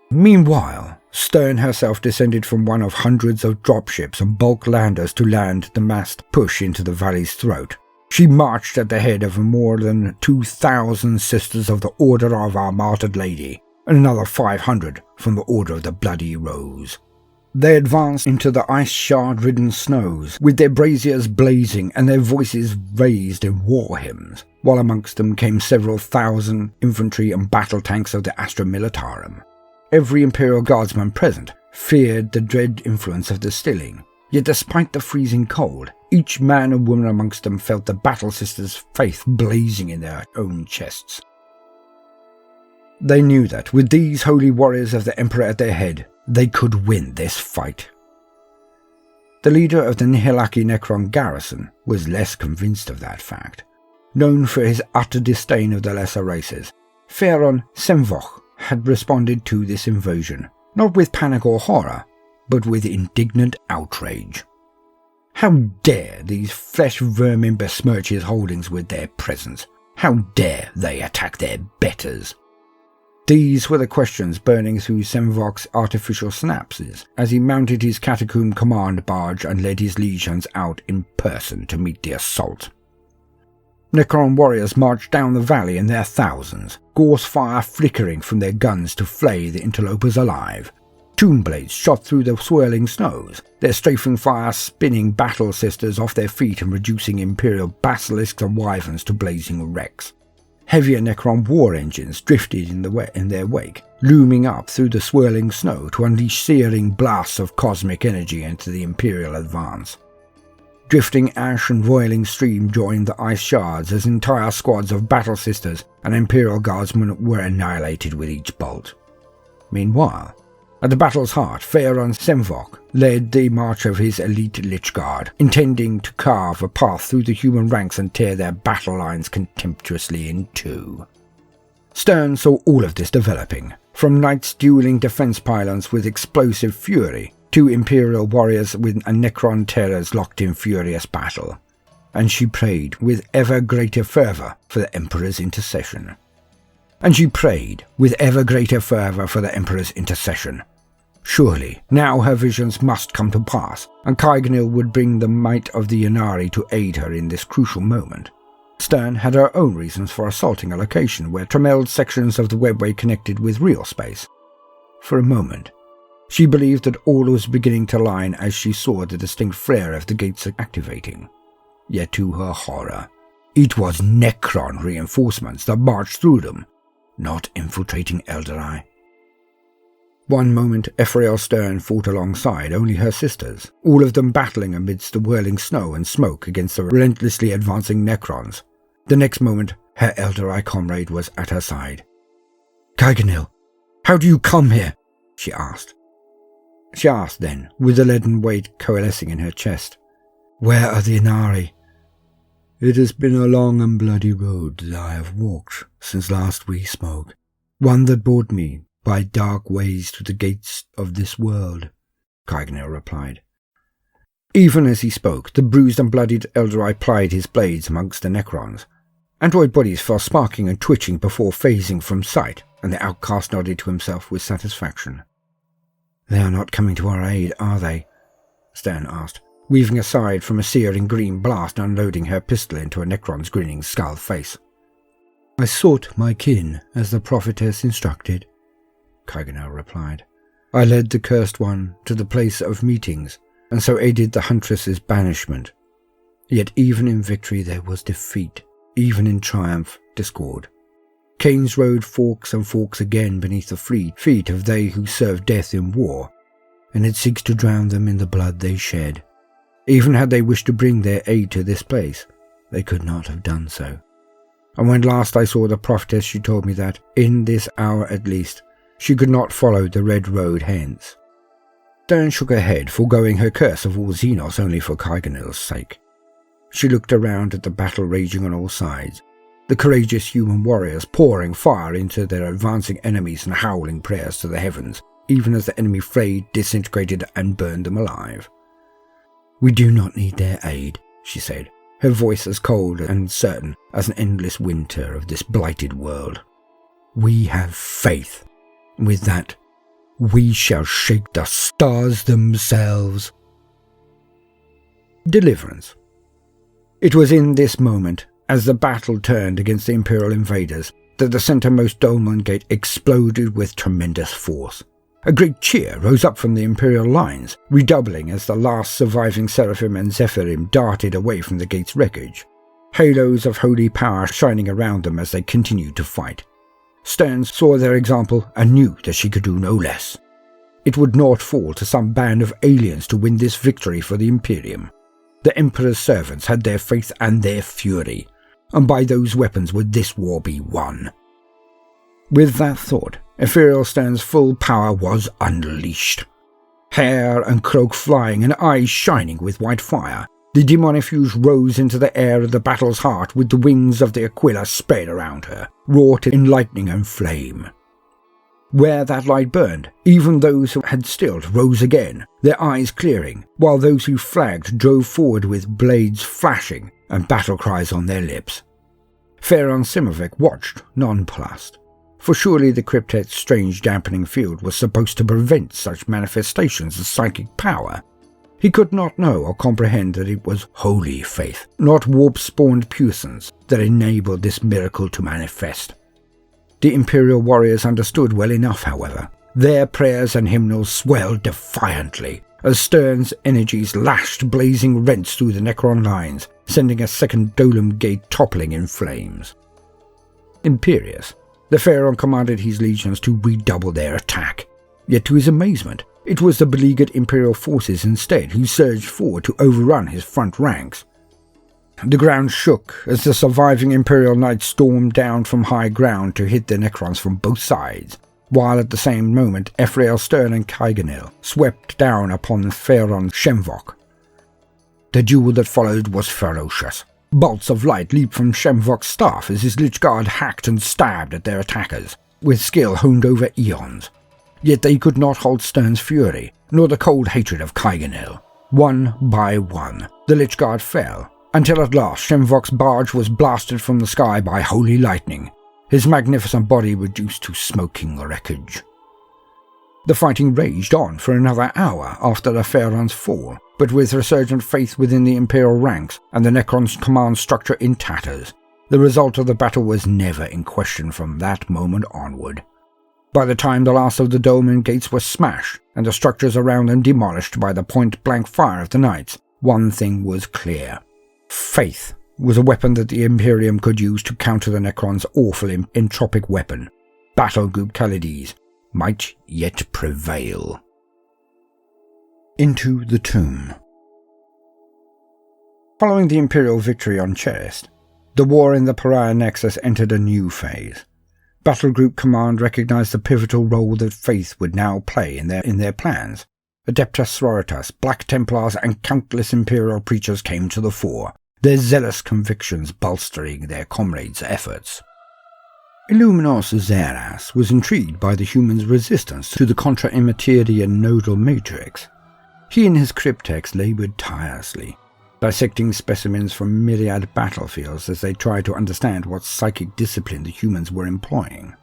Meanwhile, Stern herself descended from one of hundreds of dropships and bulk landers to land the massed push into the valley's throat. She marched at the head of more than 2,000 Sisters of the Order of Our Martyred Lady, and another 500 from the Order of the Bloody Rose. They advanced into the ice-shard-ridden snows, with their braziers blazing and their voices raised in war hymns, while amongst them came several thousand infantry and battle tanks of the Astra Militarum. Every Imperial Guardsman present feared the dread influence of the stilling, yet despite the freezing cold, each man and woman amongst them felt the Battle Sisters' faith blazing in their own chests. They knew that, with these holy warriors of the Emperor at their head, they could win this fight. The leader of the Nihilaki Necron garrison was less convinced of that fact. Known for his utter disdain of the lesser races, Pharaon Semvoch had responded to this invasion, not with panic or horror, but with indignant outrage. How dare these flesh vermin besmirch his holdings with their presence? How dare they attack their betters? These were the questions burning through Semvoch's artificial synapses as he mounted his catacomb command barge and led his legions out in person to meet the assault. Necron warriors marched down the valley in their thousands, gorse fire flickering from their guns to flay the interlopers alive. Tomb blades shot through the swirling snows, their strafing fire spinning battle sisters off their feet and reducing Imperial basilisks and wyverns to blazing wrecks. Heavier Necron war engines drifted in their wake, looming up through the swirling snow to unleash searing blasts of cosmic energy into the Imperial advance. Drifting ash and roiling stream joined the ice shards as entire squads of Battle Sisters and Imperial Guardsmen were annihilated with each bolt. Meanwhile, at the battle's heart, Pharaon Semvoch led the march of his elite Lich Guard, intending to carve a path through the human ranks and tear their battle lines contemptuously in two. Stern saw all of this developing, from knights dueling defense pylons with explosive fury, to Imperial warriors with a Necron terrors locked in furious battle, and she prayed with ever greater fervour for the Emperor's intercession. Surely, now her visions must come to pass, and Kygnil would bring the might of the Ynnari to aid her in this crucial moment. Stern had her own reasons for assaulting a location where tramelled sections of the webway connected with real space. For a moment, She believed that all was beginning to line as she saw the distinct flare of the gates activating. Yet to her horror, it was Necron reinforcements that marched through them, not infiltrating Eldari. One moment, Ephrael Stern fought alongside only her sisters, all of them battling amidst the whirling snow and smoke against the relentlessly advancing Necrons. The next moment, her Eldari comrade was at her side. "Kaiganil, how do you come here?" she asked. She asked then, with a leaden weight coalescing in her chest. "Where are the Inari?" "It has been a long and bloody road that I have walked since last we spoke, one that brought me by dark ways to the gates of this world," Kaiganil replied. Even as he spoke, the bruised and bloodied Eldari plied his blades amongst the Necrons. Android bodies fell sparking and twitching before phasing from sight, and the outcast nodded to himself with satisfaction. "They are not coming to our aid, are they?" Stern asked, weaving aside from a searing green blast unloading her pistol into a Necron's grinning skull face. "I sought my kin as the prophetess instructed," Kaiganil replied. "I led the cursed one to the place of meetings, and so aided the huntress's banishment. Yet even in victory there was defeat, even in triumph discord. Cain's road forks and forks again beneath the feet of they who serve death in war, and it seeks to drown them in the blood they shed. Even had they wished to bring their aid to this place, they could not have done so. And when last I saw the prophetess, she told me that, in this hour at least, she could not follow the red road hence." Stern shook her head, foregoing her curse of all Xenos only for Kaiganil's sake. She looked around at the battle raging on all sides, the courageous human warriors pouring fire into their advancing enemies and howling prayers to the heavens, even as the enemy frayed, disintegrated, and burned them alive. "We do not need their aid," she said, her voice as cold and certain as an endless winter of this blighted world. "We have faith. With that, we shall shake the stars themselves." Deliverance. It was in this moment, as the battle turned against the Imperial invaders, that the centermost dolmen gate exploded with tremendous force. A great cheer rose up from the Imperial lines, redoubling as the last surviving Seraphim and Zephyrim darted away from the gate's wreckage, halos of holy power shining around them as they continued to fight. Stern saw their example and knew that she could do no less. It would not fall to some band of aliens to win this victory for the Imperium. The Emperor's servants had their faith and their fury, and by those weapons would this war be won. With that thought, Ethereal Stern's full power was unleashed. Hair and cloak flying and eyes shining with white fire, the Demonifuge rose into the air of the battle's heart with the wings of the Aquila spread around her, wrought in lightning and flame. Where that light burned, even those who had stilled rose again, their eyes clearing, while those who flagged drove forward with blades flashing and battle cries on their lips. Pharaon Simovec watched, nonplussed, for surely the cryptet's strange dampening field was supposed to prevent such manifestations of psychic power. He could not know or comprehend that it was holy faith, not warp-spawned puissance, that enabled this miracle to manifest. The Imperial warriors understood well enough, however. Their prayers and hymnals swelled defiantly, as Stern's energies lashed blazing rents through the Necron lines, sending a second Dolem gate toppling in flames. Imperious, the Pharaon commanded his legions to redouble their attack. Yet to his amazement, it was the beleaguered Imperial forces instead who surged forward to overrun his front ranks. The ground shook as the surviving Imperial knights stormed down from high ground to hit the Necrons from both sides, while at the same moment Ephrael Stern and Kaiganil swept down upon Pharaon Shemvok. The duel that followed was ferocious. Bolts of light leaped from Shemvok's staff as his Lich Guard hacked and stabbed at their attackers, with skill honed over eons. Yet they could not halt Stern's fury, nor the cold hatred of Kaiganil. One by one, the Lich Guard fell, until at last Shemvok's barge was blasted from the sky by holy lightning, his magnificent body reduced to smoking wreckage. The fighting raged on for another hour after the Pharaon's fall, but with resurgent faith within the Imperial ranks and the Necron's command structure in tatters, the result of the battle was never in question from that moment onward. By the time the last of the dolmen gates were smashed and the structures around them demolished by the point-blank fire of the knights, one thing was clear. Faith was a weapon that the Imperium could use to counter the Necrons' awful entropic weapon. Battle Group Khalides might yet prevail. Into the tomb. Following the Imperial victory on Cherist, the war in the Pariah Nexus entered a new phase. Battle Group Command recognized the pivotal role that Faith would now play in their plans. Adeptus Sororitas, Black Templars, and countless Imperial preachers came to the fore, their zealous convictions bolstering their comrades' efforts. Illuminos Zeras was intrigued by the humans' resistance to the Contra-Immaterian nodal matrix. He and his cryptex labored tirelessly, dissecting specimens from myriad battlefields as they tried to understand what psychic discipline the humans were employing.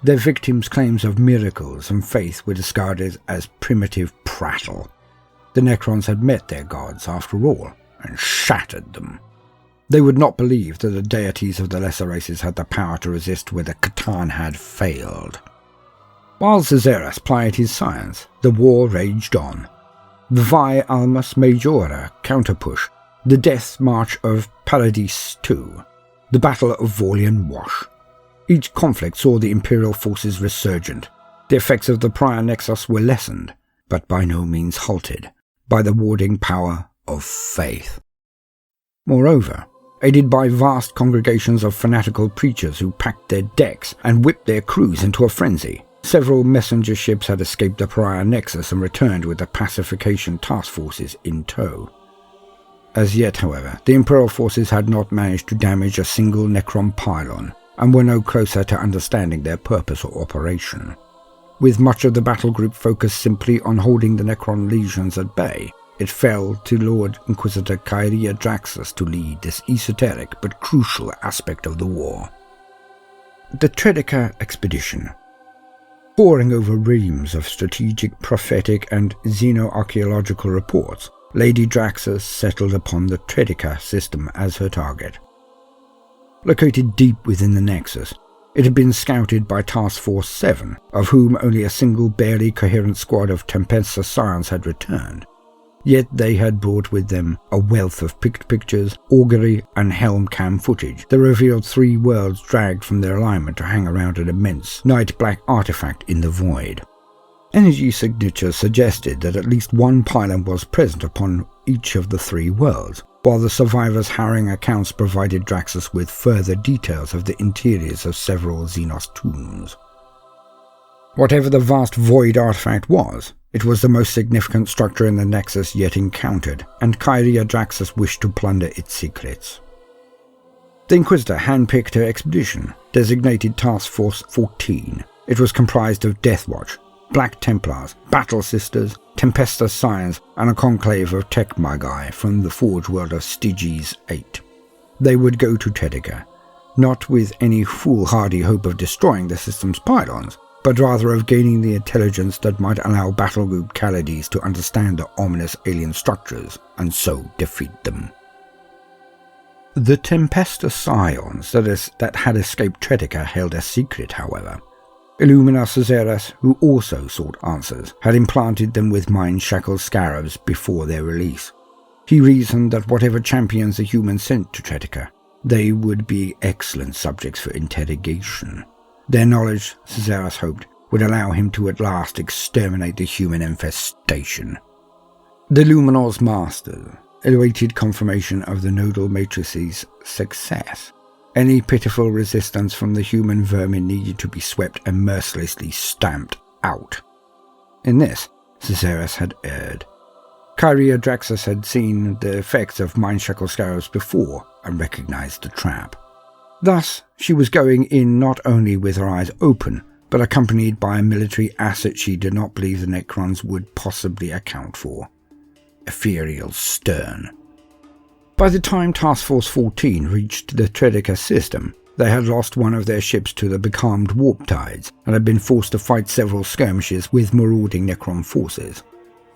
Their victims' claims of miracles and faith were discarded as primitive prattle. The Necrons had met their gods, after all, and shattered them. They would not believe that the deities of the lesser races had the power to resist where the Catan had failed. While Caesaras plied his science, the war raged on. Vivae Almas Majora counterpush, the death march of Paradis II, the Battle of Volian Wash. Each conflict saw the Imperial forces resurgent. The effects of the prior Nexus were lessened, but by no means halted, by the warding power of faith. Moreover, aided by vast congregations of fanatical preachers who packed their decks and whipped their crews into a frenzy, several messenger ships had escaped the Pariah Nexus and returned with the pacification task forces in tow. As yet, however, the Imperial forces had not managed to damage a single Necron pylon, and were no closer to understanding their purpose or operation. With much of the battle group focused simply on holding the Necron legions at bay, it fell to Lord Inquisitor Kyria Draxus to lead this esoteric but crucial aspect of the war. The Tredeka Expedition. Poring over reams of strategic, prophetic, and xenoarchaeological reports, Lady Draxus settled upon the Tredeka system as her target. Located deep within the Nexus, it had been scouted by Task Force 7, of whom only a single barely coherent squad of Tempesta Scions had returned. Yet they had brought with them a wealth of picked pictures, augury, and helm cam footage that revealed 3 worlds dragged from their alignment to hang around an immense night-black artifact in the void. Energy signatures suggested that at least one pylon was present upon each of the 3 worlds, while the survivors' harrowing accounts provided Draxus with further details of the interiors of several Xenos tombs. Whatever the vast void artifact was, it was the most significant structure in the Nexus yet encountered, and Kyria Draxus wished to plunder its secrets. The Inquisitor handpicked her expedition, designated Task Force 14. It was comprised of Deathwatch, Black Templars, Battle Sisters, Tempesta Scions, and a conclave of Tech Magi from the Forge world of Styges 8. They would go to Tredeka, not with any foolhardy hope of destroying the system's pylons, but rather of gaining the intelligence that might allow Battle Group Khalides to understand the ominous alien structures, and so defeat them. The Tempesta Scions that had escaped Tredeka held a secret, however. Illumina Caesaras, who also sought answers, had implanted them with mind-shackled scarabs before their release. He reasoned that whatever champions the humans sent to Tredeka, they would be excellent subjects for interrogation. Their knowledge, Caesaras hoped, would allow him to at last exterminate the human infestation. The Luminor's master awaited confirmation of the nodal matrix's success. Any pitiful resistance from the human vermin needed to be swept and mercilessly stamped out. In this, Caesaras had erred. Kyria Draxus had seen the effects of mind-shackle scarabs before and recognized the trap. Thus, she was going in not only with her eyes open, but accompanied by a military asset she did not believe the Necrons would possibly account for. Ethereal Stern. By the time Task Force 14 reached the Tredeka system, they had lost one of their ships to the becalmed warp tides and had been forced to fight several skirmishes with marauding Necron forces.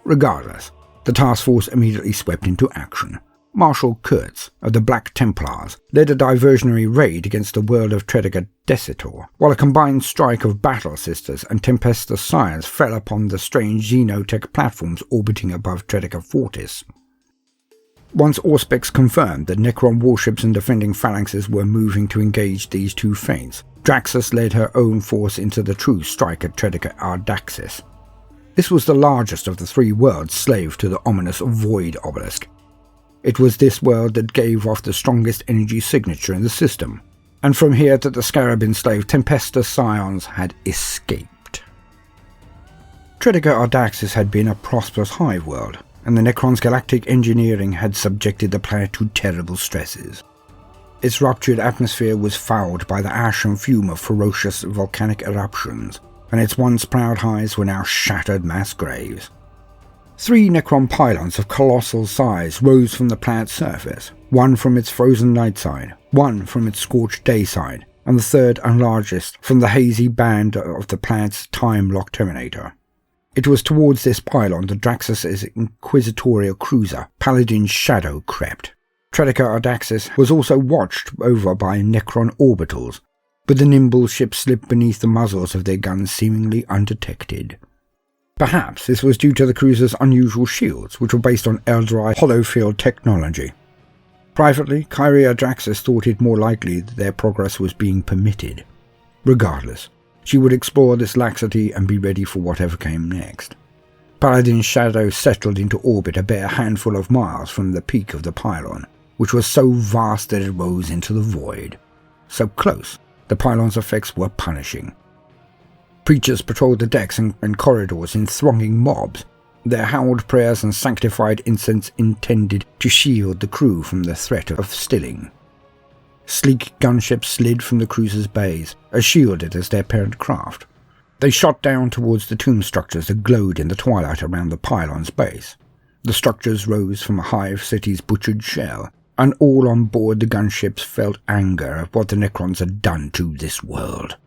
Regardless, the task force immediately swept into action. Marshal Kurtz of the Black Templars led a diversionary raid against the world of Tredeka Desitor, while a combined strike of Battle Sisters and Tempestus Sires fell upon the strange xenotech platforms orbiting above Tredeka Fortis. Once Auspex confirmed that Necron warships and defending phalanxes were moving to engage these two fates, Draxus led her own force into the true strike at Tredeka Ardaxis. This was the largest of the three worlds slave to the ominous Void Obelisk. It was this world that gave off the strongest energy signature in the system, and from here that the Scarab-enslaved Tempestus Scions had escaped. Tredeka Ardaxis had been a prosperous hive world, and the Necrons' galactic engineering had subjected the planet to terrible stresses. Its ruptured atmosphere was fouled by the ash and fume of ferocious volcanic eruptions, and its once proud hives were now shattered mass graves. 3 Necron pylons of colossal size rose from the planet's surface, one from its frozen night side, one from its scorched day side, and the third and largest from the hazy band of the planet's time-lock terminator. It was towards this pylon that Draxus' inquisitorial cruiser, Paladin's Shadow, crept. Tredeka Ardaxis was also watched over by Necron orbitals, but the nimble ship slipped beneath the muzzles of their guns seemingly undetected. Perhaps this was due to the cruiser's unusual shields, which were based on Eldrai holofield technology. Privately, Kyria Draxus thought it more likely that their progress was being permitted. Regardless, she would explore this laxity and be ready for whatever came next. Paladin's Shadow settled into orbit a bare handful of miles from the peak of the pylon, which was so vast that it rose into the void. So close, the pylon's effects were punishing. Preachers patrolled the decks and corridors in thronging mobs, their howled prayers and sanctified incense intended to shield the crew from the threat of stilling. Sleek gunships slid from the cruiser's bays, as shielded as their parent craft. They shot down towards the tomb structures that glowed in the twilight around the pylon's base. The structures rose from a hive city's butchered shell, and all on board the gunships felt anger at what the Necrons had done to this world.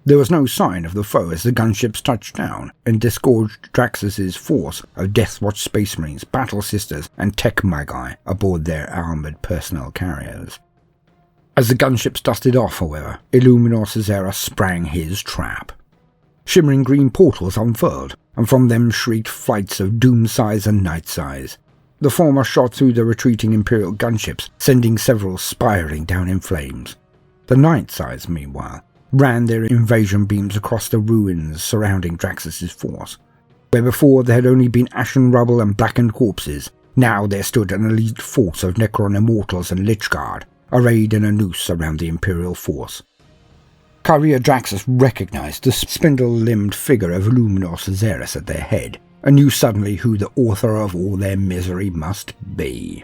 There was no sign of the foe as the gunships touched down and disgorged Draxus' force of Deathwatch Space Marines, Battle Sisters, and Tech Magi aboard their armoured personnel carriers. As the gunships dusted off, however, Illuminor Caesara sprang his trap. Shimmering green portals unfurled, and from them shrieked flights of Doom Size and Night Size. The former shot through the retreating Imperial gunships, sending several spiraling down in flames. The Night Size, meanwhile, ran their invasion beams across the ruins surrounding Draxus' force. Where before there had only been ashen rubble and blackened corpses, now there stood an elite force of Necron Immortals and Lichguard, arrayed in a noose around the Imperial force. Kyria Draxus recognized the spindle-limbed figure of Illuminor Caesarus at their head, and knew suddenly who the author of all their misery must be.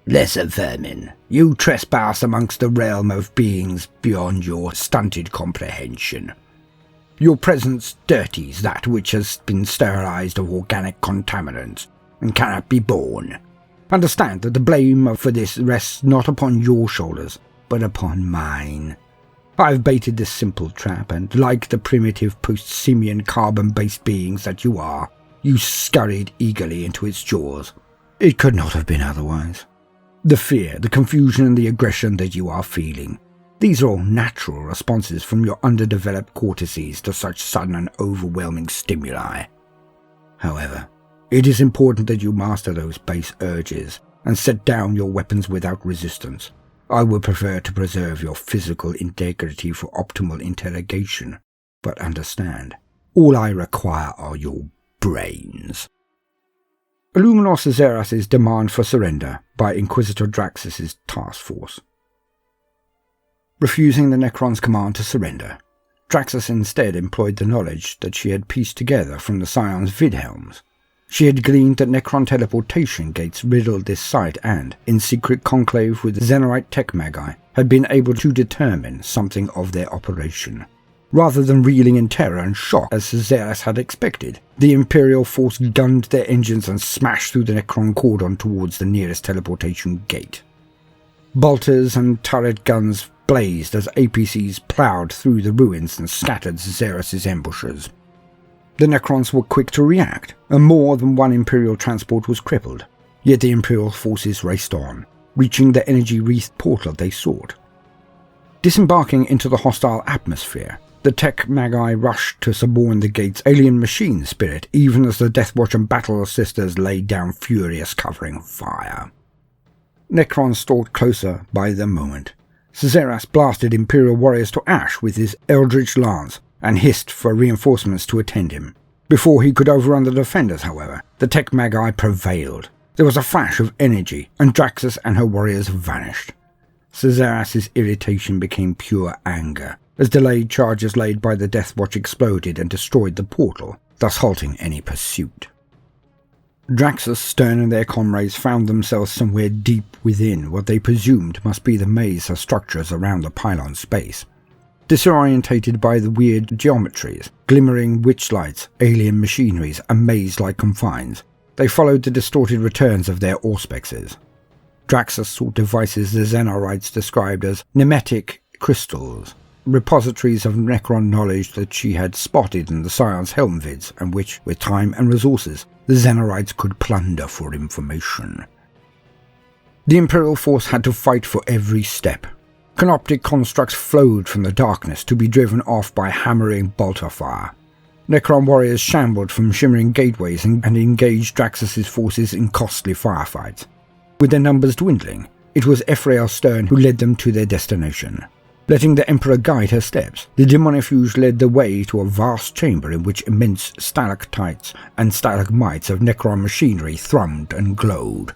Lesser vermin, you trespass amongst the realm of beings beyond your stunted comprehension. Your presence dirties that which has been sterilized of organic contaminants, and cannot be borne. Understand that the blame for this rests not upon your shoulders, but upon mine. I have baited this simple trap, and like the primitive post-simian carbon-based beings that you are, you scurried eagerly into its jaws. It could not have been otherwise. The fear, the confusion, and the aggression that you are feeling, these are all natural responses from your underdeveloped cortices to such sudden and overwhelming stimuli. However, it is important that you master those base urges and set down your weapons without resistance. I would prefer to preserve your physical integrity for optimal interrogation, but understand, all I require are your brains. Illuminor Caesarus' demand for surrender by Inquisitor Draxus' task force. Refusing the Necrons' command to surrender, Draxus instead employed the knowledge that she had pieced together from the Scion's vidhelms. She had gleaned that Necron teleportation gates riddled this site and, in secret conclave with Xenorite Tech Magi, had been able to determine something of their operation. Rather than reeling in terror and shock as Caesarus had expected, the Imperial force gunned their engines and smashed through the Necron cordon towards the nearest teleportation gate. Bolters and turret guns blazed as APCs ploughed through the ruins and scattered Caesarus' ambushers. The Necrons were quick to react, and more than one Imperial transport was crippled. Yet the Imperial forces raced on, reaching the energy-wreathed portal they sought. Disembarking into the hostile atmosphere, the tech magi rushed to suborn the gate's alien machine spirit even as the Deathwatch and Battle Sisters laid down furious covering fire. Necrons stalked closer by the moment. Caesaras blasted Imperial warriors to ash with his Eldritch Lance and hissed for reinforcements to attend him. Before he could overrun the defenders, however, the tech magi prevailed. There was a flash of energy, and Draxus and her warriors vanished. Caesaras's irritation became pure anger, as delayed charges laid by the Deathwatch exploded and destroyed the portal, thus halting any pursuit. Draxus, Stern and their comrades found themselves somewhere deep within what they presumed must be the maze of structures around the pylon space. Disorientated by the weird geometries, glimmering witchlights, alien machineries, and maze-like confines, they followed the distorted returns of their auspexes. Draxus sought devices the Xenorites described as nemetic crystals, repositories of Necron knowledge that she had spotted in the Scion's Helmvids, and which, with time and resources, the Xenorites could plunder for information. The Imperial force had to fight for every step. Canoptic constructs flowed from the darkness to be driven off by hammering bolter fire. Necron warriors shambled from shimmering gateways and engaged Draxus's forces in costly firefights. With their numbers dwindling, it was Ephrael Stern who led them to their destination. Letting the Emperor guide her steps, the Demonifuge led the way to a vast chamber in which immense stalactites and stalagmites of Necron machinery thrummed and glowed.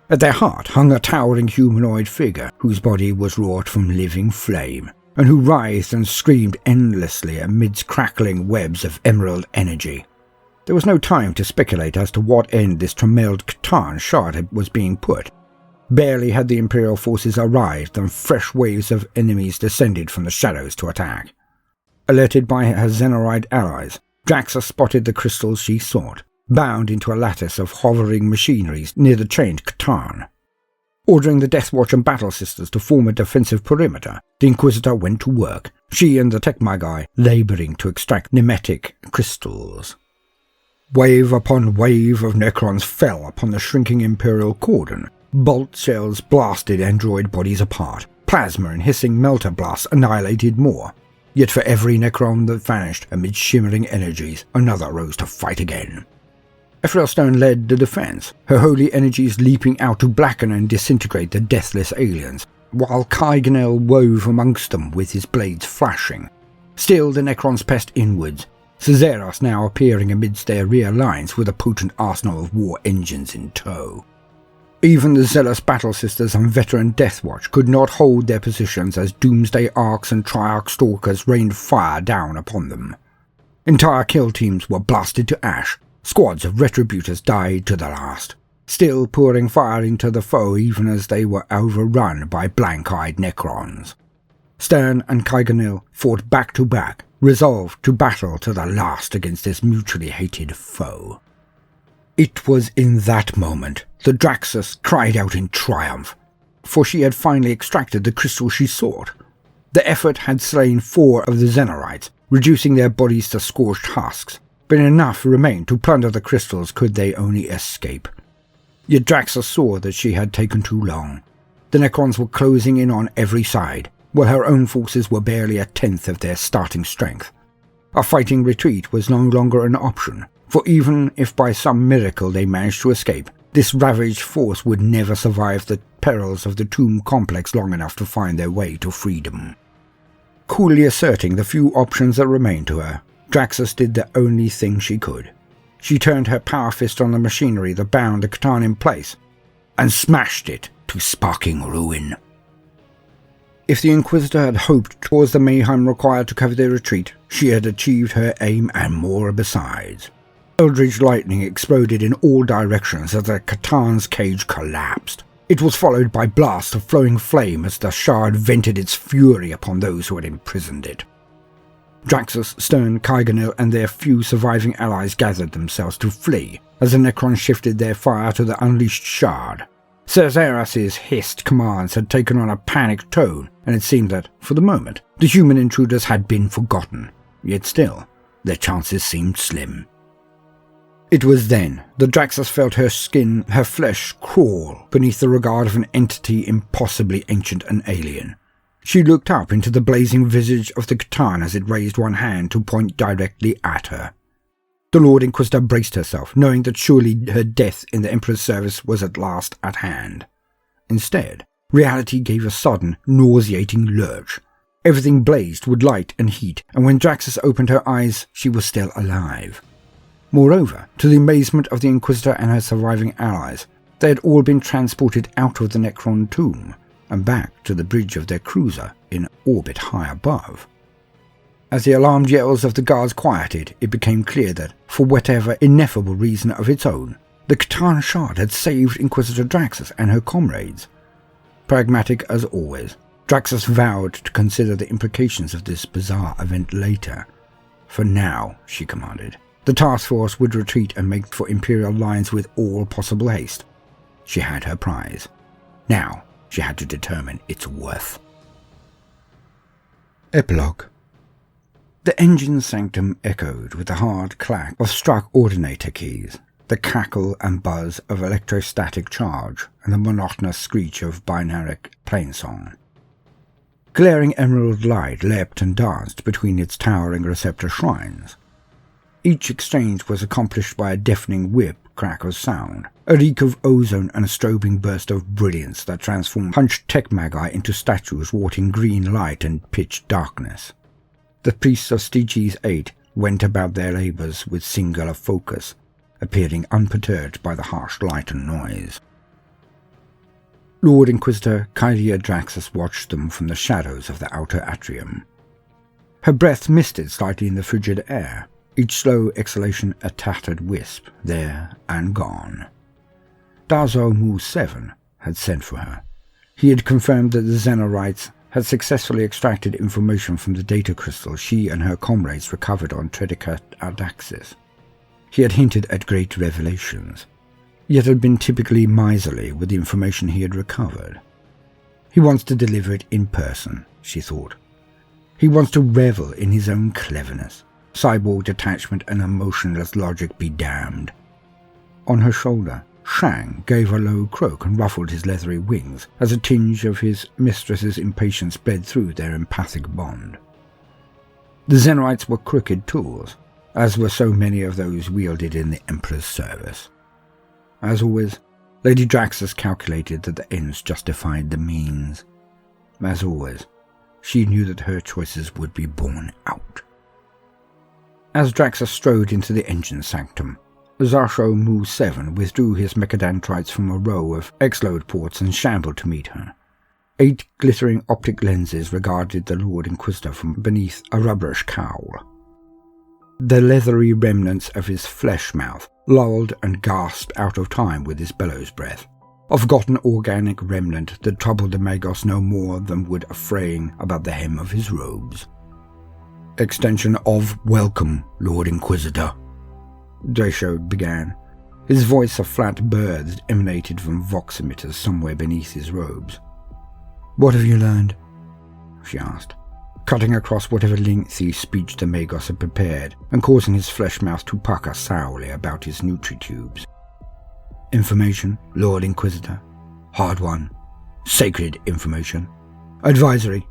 At their heart hung a towering humanoid figure whose body was wrought from living flame, and who writhed and screamed endlessly amidst crackling webs of emerald energy. There was no time to speculate as to what end this Tremailed Catan shard was being put. Barely had the Imperial forces arrived than fresh waves of enemies descended from the shadows to attack. Alerted by her Xenorite allies, Draxus spotted the crystals she sought, bound into a lattice of hovering machineries near the chained Catan. Ordering the Deathwatch and Battle Sisters to form a defensive perimeter, the Inquisitor went to work, she and the tech magi labouring to extract nemetic crystals. Wave upon wave of Necrons fell upon the shrinking Imperial cordon. Bolt shells blasted android bodies apart. Plasma and hissing melter blasts annihilated more. Yet for every Necron that vanished amid shimmering energies, another rose to fight again. Ephrael Stern led the defense, her holy energies leaping out to blacken and disintegrate the deathless aliens, while Kaiganel wove amongst them with his blades flashing. Still the Necrons pressed inwards, Caesaras now appearing amidst their rear lines with a potent arsenal of war engines in tow. Even the zealous Battle Sisters and veteran Deathwatch could not hold their positions as Doomsday Arcs and Triarch Stalkers rained fire down upon them. Entire kill teams were blasted to ash, squads of Retributors died to the last, still pouring fire into the foe even as they were overrun by blank-eyed Necrons. Stern and Kaiganil fought back to back, resolved to battle to the last against this mutually hated foe. It was in that moment that Draxus cried out in triumph, for she had finally extracted the crystal she sought. The effort had slain 4 of the Xenorites, reducing their bodies to scorched husks, but enough remained to plunder the crystals could they only escape. Yet Draxus saw that she had taken too long. The Necrons were closing in on every side, while her own forces were barely a tenth of their starting strength. A fighting retreat was no longer an option, for even if by some miracle they managed to escape, this ravaged force would never survive the perils of the tomb complex long enough to find their way to freedom. Coolly asserting the few options that remained to her, Draxus did the only thing she could. She turned her power fist on the machinery that bound the Catan in place, and smashed it to sparking ruin. If the Inquisitor had hoped towards the mayhem required to cover their retreat, she had achieved her aim and more besides. Eldritch lightning exploded in all directions as the Catan's cage collapsed. It was followed by blasts of flowing flame as the shard vented its fury upon those who had imprisoned it. Draxus, Stern, Kaiganil and their few surviving allies gathered themselves to flee as the Necrons shifted their fire to the unleashed shard. Caesaras's hissed commands had taken on a panicked tone, and it seemed that, for the moment, the human intruders had been forgotten. Yet still, their chances seemed slim. It was then that Draxus felt her skin, her flesh, crawl beneath the regard of an entity impossibly ancient and alien. She looked up into the blazing visage of the C'tan as it raised one hand to point directly at her. The Lord Inquisitor braced herself, knowing that surely her death in the Emperor's service was at last at hand. Instead, reality gave a sudden, nauseating lurch. Everything blazed with light and heat, and when Draxus opened her eyes, she was still alive. Moreover, to the amazement of the Inquisitor and her surviving allies, they had all been transported out of the Necron tomb and back to the bridge of their cruiser in orbit high above. As the alarmed yells of the guards quieted, it became clear that, for whatever ineffable reason of its own, the C'tan Shard had saved Inquisitor Draxus and her comrades. Pragmatic as always, Draxus vowed to consider the implications of this bizarre event later. For now, she commanded, the task force would retreat and make for Imperial lines with all possible haste. She had her prize. Now, she had to determine its worth. Epilogue. The engine sanctum echoed with the hard clack of struck ordinator keys, the cackle and buzz of electrostatic charge, and the monotonous screech of binaric plainsong. Glaring emerald light leapt and danced between its towering receptor shrines. Each exchange was accomplished by a deafening whip-crack of sound, a reek of ozone and a strobing burst of brilliance that transformed hunched tech magi into statues wrought in green light and pitch darkness. The priests of Styges 8 went about their labours with singular focus, appearing unperturbed by the harsh light and noise. Lord Inquisitor Kylia Draxus watched them from the shadows of the outer atrium. Her breath misted slightly in the frigid air, each slow exhalation a tattered wisp, there and gone. Dazo Mu 7 had sent for her. He had confirmed that the Xenorites had successfully extracted information from the data crystal she and her comrades recovered on Tredeka Expedition. He had hinted at great revelations, yet had been typically miserly with the information he had recovered. He wants to deliver it in person, she thought. He wants to revel in his own cleverness. Cyborg detachment and emotionless logic be damned. On her shoulder, Shang gave a low croak and ruffled his leathery wings as a tinge of his mistress's impatience bled through their empathic bond. The Xenorites were crooked tools, as were so many of those wielded in the Emperor's service. As always, Lady Draxus calculated that the ends justified the means. As always, she knew that her choices would be borne out. As Draxus strode into the engine sanctum, Zasho Mu 7 withdrew his mechadendrites from a row of X-load ports and shambled to meet her. 8 glittering optic lenses regarded the Lord Inquisitor from beneath a rubberish cowl. The leathery remnants of his flesh mouth lolled and gasped out of time with his bellows breath, a forgotten organic remnant that troubled the Magos no more than would a fraying about the hem of his robes. "Extension of welcome, Lord Inquisitor," Jasho began, his voice a flat burr that emanated from vox emitters somewhere beneath his robes. "What have you learned?" she asked, cutting across whatever lengthy speech the Magos had prepared and causing his flesh mouth to pucker sourly about his nutri-tubes. "Information, Lord Inquisitor. Hard one. Sacred information. Advisory.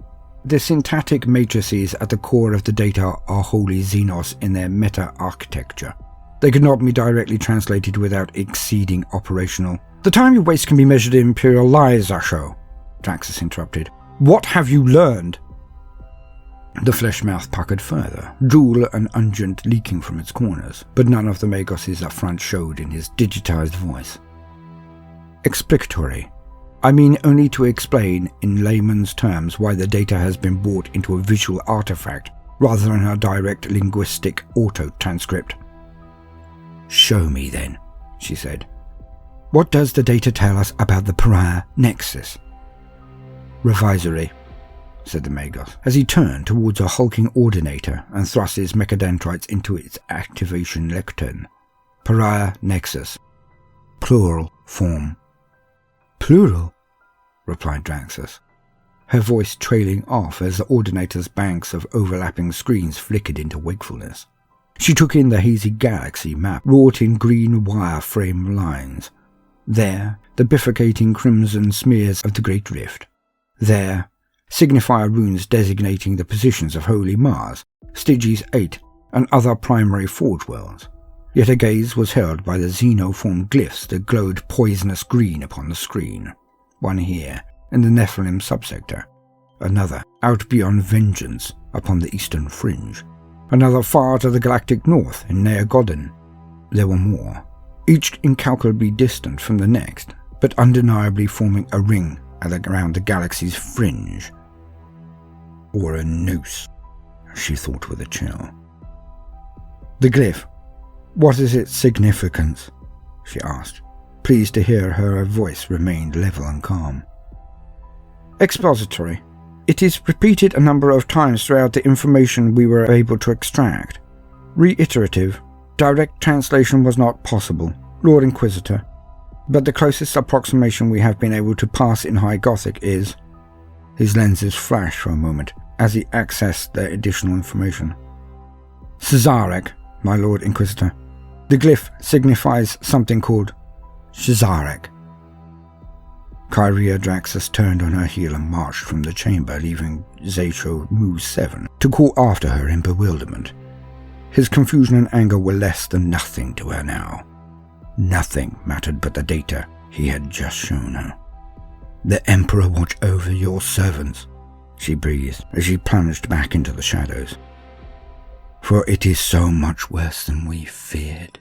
The syntactic matrices at the core of the data are wholly Xenos in their meta-architecture. They could not be directly translated without exceeding operational. The time you waste can be measured in Imperial lives, Zasho," Draxus interrupted. "What have you learned?" The flesh mouth puckered further, drool and unguent leaking from its corners, but none of the Magos' affront showed in his digitized voice. "Explicatory. I mean only to explain in layman's terms why the data has been brought into a visual artifact rather than a direct linguistic auto-transcript." "Show me then," she said. "What does the data tell us about the Pariah Nexus?" "Revisory," said the Magos, as he turned towards a hulking ordinator and thrust his mechadendrites into its activation lectern. "Pariah Nexus. Plural form." "Plural?" replied Draxus, her voice trailing off as the ordinator's banks of overlapping screens flickered into wakefulness. She took in the hazy galaxy map, wrought in green wire-frame lines. There, the bifurcating crimson smears of the Great Rift. There, signifier runes designating the positions of Holy Mars, Styges 8, and other primary forge worlds. Yet her gaze was held by the xenoform glyphs that glowed poisonous green upon the screen. One here, in the Nephilim subsector. Another, out beyond Vengeance, upon the eastern fringe. Another far to the galactic north, in Neogodin. There were more, each incalculably distant from the next, but undeniably forming a ring around the galaxy's fringe. Or a noose, she thought with a chill. The glyph. What is its significance? She asked, pleased to hear her voice remained level and calm. Expository. It is repeated a number of times throughout the information we were able to extract. Reiterative. Direct translation was not possible, Lord Inquisitor, but the closest approximation we have been able to pass in High Gothic is... His lenses flashed for a moment as he accessed the additional information. Cesarek, my Lord Inquisitor. The glyph signifies something called Cesarek. Kyria Draxus turned on her heel and marched from the chamber, leaving Zato Mu 7 to call after her in bewilderment. His confusion and anger were less than nothing to her now. Nothing mattered but the data he had just shown her. The Emperor watch over your servants, she breathed as she plunged back into the shadows. For it is so much worse than we feared.